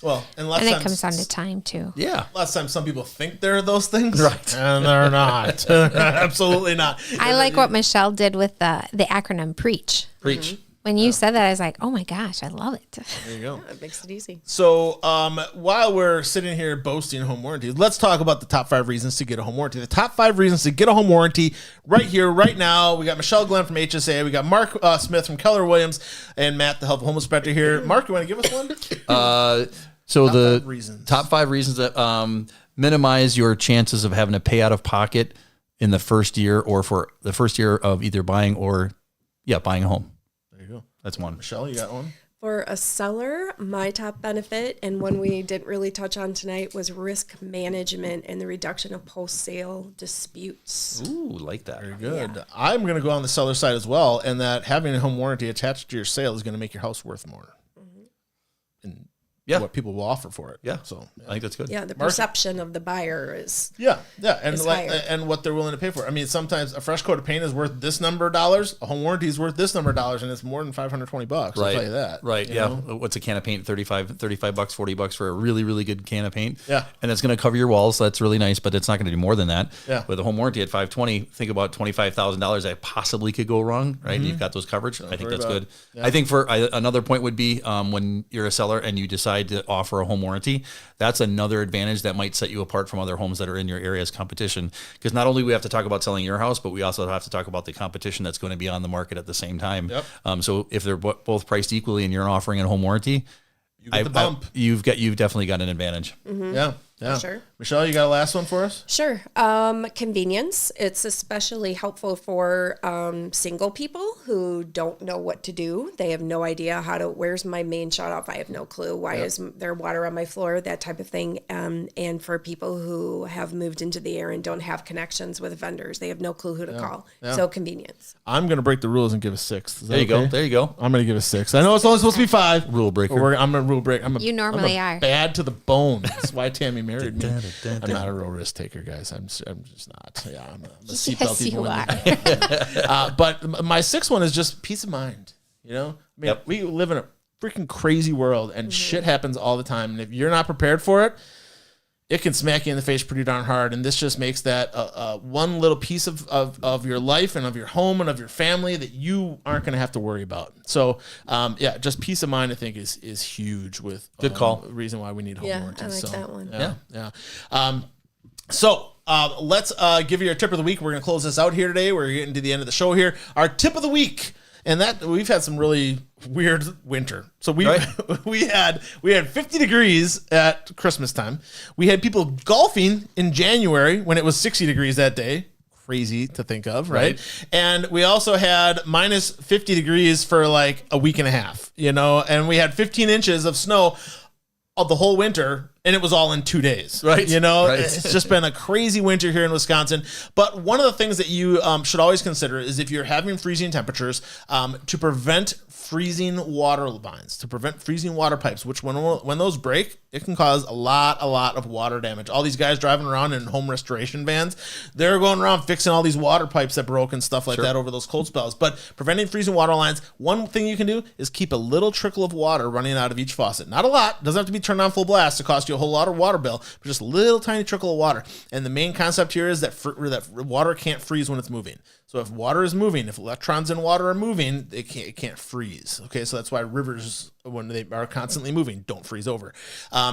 Well, and it comes down to time too. Yeah. Last time some people think they're those things. Right. And they're not. Absolutely not. I like what Michelle did with the acronym PREACH. Preach. When you said that, I was like, oh my gosh, I love it. There you go. It makes it easy. So while we're sitting here boasting home warranty, let's talk about the top 5 reasons to get a home warranty. The top 5 reasons to get a home warranty right here, right now. We got Michelle Glen from HSA. We got Mark Smith from Keller Williams and Matt, the Home Inspector here. Mark, you want to give us one? So Top the 5 reasons. top 5 reasons that minimize your chances of having to pay out of pocket in the first year or for the first year of either buying or buying a home. There you go. That's one. Michelle, you got one? For a seller, my top benefit, and one we didn't really touch on tonight, was risk management and the reduction of post-sale disputes. Ooh, like that. Very good. I'm going to go on the seller side as well, and that having a home warranty attached to your sale is going to make your house worth more. And what people will offer for it. Yeah. So I think that's good. Yeah, the perception of the buyer is and is like higher. and what they're willing to pay for. I mean, sometimes a fresh coat of paint is worth this number of dollars. A home warranty is worth this number of dollars, and it's more than $520. I'll Right. tell you that. Right. You Yeah. know? What's a can of paint? $35, $40 for a really, really good can of paint. Yeah. And it's going to cover your walls. So that's really nice, but it's not going to do more than that. Yeah. With a home warranty at $520, think about $25,000 that possibly could go wrong, right? And you've got those coverage. I think worry that's about good. it. Yeah. I think for another point would be when you're a seller and you decide to offer a home warranty, that's another advantage that might set you apart from other homes that are in your area's competition. Because not only we have to talk about selling your house, but we also have to talk about the competition that's going to be on the market at the same time. Yep. So if they're both priced equally and you're offering a home warranty, You get the bump. you've definitely got an advantage. Yeah. Sure. Michelle, you got a last one for us? Sure. Convenience. It's especially helpful for single people who don't know what to do. They have no idea where's my main shut off? I have no clue. Why is there water on my floor? That type of thing. And for people who have moved into the area and don't have connections with vendors, they have no clue who to call. Yeah. So convenience. I'm going to break the rules and give a 6. Is that There you go. okay? There you go. I'm going to give a 6. I know it's only supposed to be 5. Rule breaker. But I'm a rule break. You normally I'm are. bad to the bone. That's why Tammy married me. I'm not a real risk taker, guys. I'm just not. Yeah, I'm a seatbelt Yes, even you when are. but my 6th one is just peace of mind. You know, I mean, Yep. we live in a freaking crazy world, and shit happens all the time. And if you're not prepared for it, it can smack you in the face pretty darn hard. And this just makes that one little piece of your life and of your home and of your family that you aren't going to have to worry about. So, just peace of mind, I think, is huge with Good call. reason why we need home Yeah, warranties. I like So, that one. Yeah. So let's give you our tip of the week. We're going to close this out here today. We're getting to the end of the show here. Our tip of the week. And that we've had some really weird winter. So we had 50 degrees at Christmas time. We had people golfing in January when it was 60 degrees that day. Crazy to think of, right? And we also had minus 50 degrees for like a week and a half, and we had 15 inches of snow of the whole winter, and it was all in 2 days. Right. It's just been a crazy winter here in Wisconsin. But one of the things that you should always consider is if you're having freezing temperatures, to prevent freezing water lines, to prevent freezing water pipes, which when those break, it can cause a lot of water damage. All these guys driving around in home restoration vans, they're going around fixing all these water pipes that broke and stuff like that over those cold spells. But preventing freezing water lines, one thing you can do is keep a little trickle of water running out of each faucet. Not a lot, doesn't have to be turned on full blast to cost you a whole lot of water bill, but just a little tiny trickle of water. And the main concept here is that that water can't freeze when it's moving. So if water is moving, if electrons in water are moving, it can't freeze. Okay, so that's why rivers, when they are constantly moving, don't freeze over.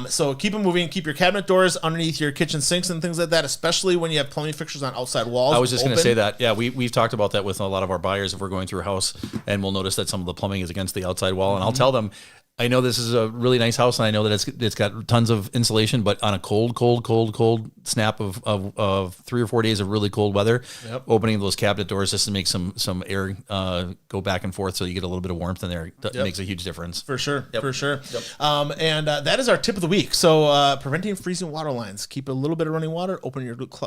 So keep them moving. Keep your cabinet doors underneath your kitchen sinks and things like that, especially when you have plumbing fixtures on outside walls. I was just going to open. say that. Yeah, we've talked about that with a lot of our buyers. If we're going through a house and we'll notice that some of the plumbing is against the outside wall, and I'll tell them, I know this is a really nice house, and I know that it's got tons of insulation, but on a cold snap of 3 or 4 days of really cold weather, opening those cabinet doors just to make some air go back and forth, so you get a little bit of warmth in there. That makes a huge difference. For sure. And that is our tip of the week. So preventing freezing water lines. Keep a little bit of running water. Open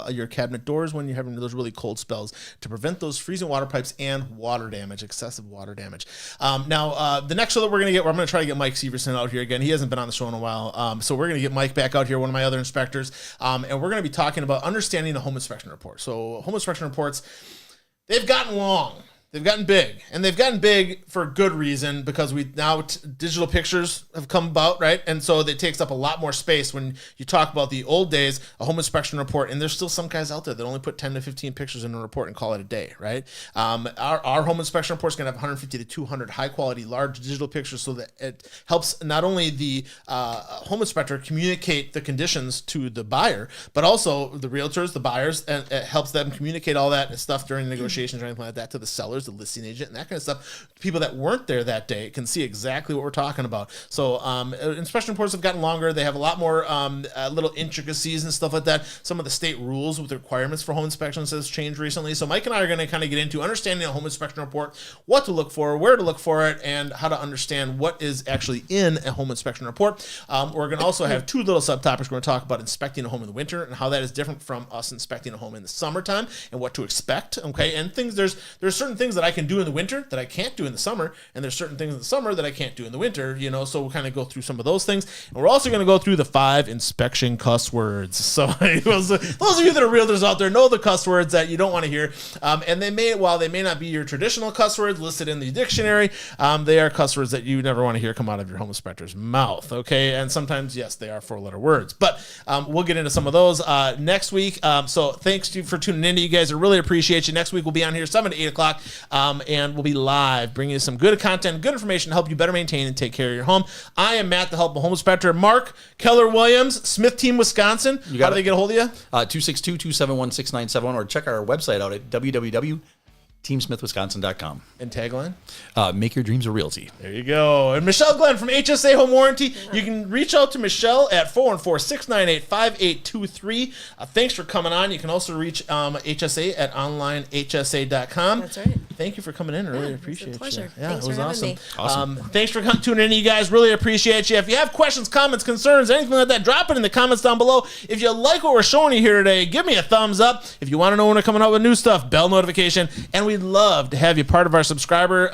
your cabinet doors when you're having those really cold spells to prevent those freezing water pipes and water damage, excessive water damage. Now, the next show that we're going to get, I'm going to try to get Mike Severson out here again. He hasn't been on the show in a while. So we're going to get Mike back out here, one of my other inspectors. And we're going to be talking about understanding the home inspection report. So home inspection reports, they've gotten long. They've gotten big, and they've gotten big for good reason because digital pictures have come about, right? And so it takes up a lot more space when you talk about the old days, a home inspection report, and there's still some guys out there that only put 10 to 15 pictures in a report and call it a day, right? Our home inspection report is going to have 150 to 200 high-quality, large digital pictures so that it helps not only the home inspector communicate the conditions to the buyer, but also the realtors, the buyers, and it helps them communicate all that stuff during negotiations or anything like that to the sellers, the listing agent, and that kind of stuff. People that weren't there that day can see exactly what we're talking about. So inspection reports have gotten longer. They have a lot more little intricacies and stuff like that. Some of the state rules with the requirements for home inspections has changed recently. So Mike and I are going to kind of get into understanding a home inspection report, what to look for, where to look for it, and how to understand what is actually in a home inspection report. We're going to also have two little subtopics. We're going to talk about inspecting a home in the winter and how that is different from us inspecting a home in the summertime and what to expect. Okay, and there's certain things that I can do in the winter that I can't do in the summer, and there's certain things in the summer that I can't do in the winter, so we'll kind of go through some of those things. And we're also going to go through the 5 inspection cuss words. So those of you that are realtors out there know the cuss words that you don't want to hear. And while they may not be your traditional cuss words listed in the dictionary, they are cuss words that you never want to hear come out of your home inspector's mouth. Okay, and sometimes, yes, they are 4-letter words, but we'll get into some of those next week. So thanks to you for tuning in. You guys, I really appreciate you. Next week we'll be on here 7 to 8 o'clock. And we'll be live, bringing you some good content, good information to help you better maintain and take care of your home. I am Matt, the Helpful Home Inspector. Mark Keller-Williams, Smith Team, Wisconsin. How do they get a hold of you? 262-271-6971, or check our website out at www.teamsmithwisconsin.com. And tagline? Make your dreams a realty. There you go. And Michelle Glen from HSA Home Warranty. You can reach out to Michelle at 414-698-5823. Thanks for coming on. You can also reach HSA at onlinehsa.com. That's right. Thank you for coming in. I really appreciate it's a pleasure. you. Yeah, Thanks it was for having awesome. me. Thanks for tuning in, you guys. Really appreciate you. If you have questions, comments, concerns, anything like that, drop it in the comments down below. If you like what we're showing you here today, give me a thumbs up. If you want to know when we're coming out with new stuff, bell notification. And we'd love to have you part of our subscriber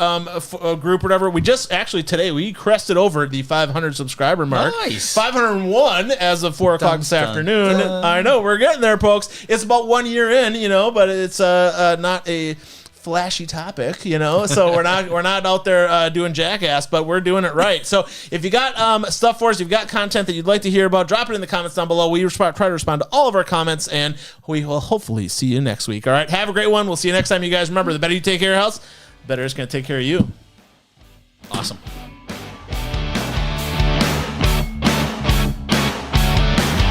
group or whatever. We just actually today we crested over the 500 subscriber mark. Nice. 501 as of 4 o'clock this afternoon. Dun. I know we're getting there, folks. It's about 1 year in, but it's not a flashy topic, so we're not out there doing jackass, but we're doing it right. So if you got stuff for us, you've got content that you'd like to hear about, drop it in the comments down below. We try to respond to all of our comments, and we will hopefully see you next week. All right, have a great one. We'll see you next time, you guys. Remember, the better you take care of your house, the better it's going to take care of you. Awesome.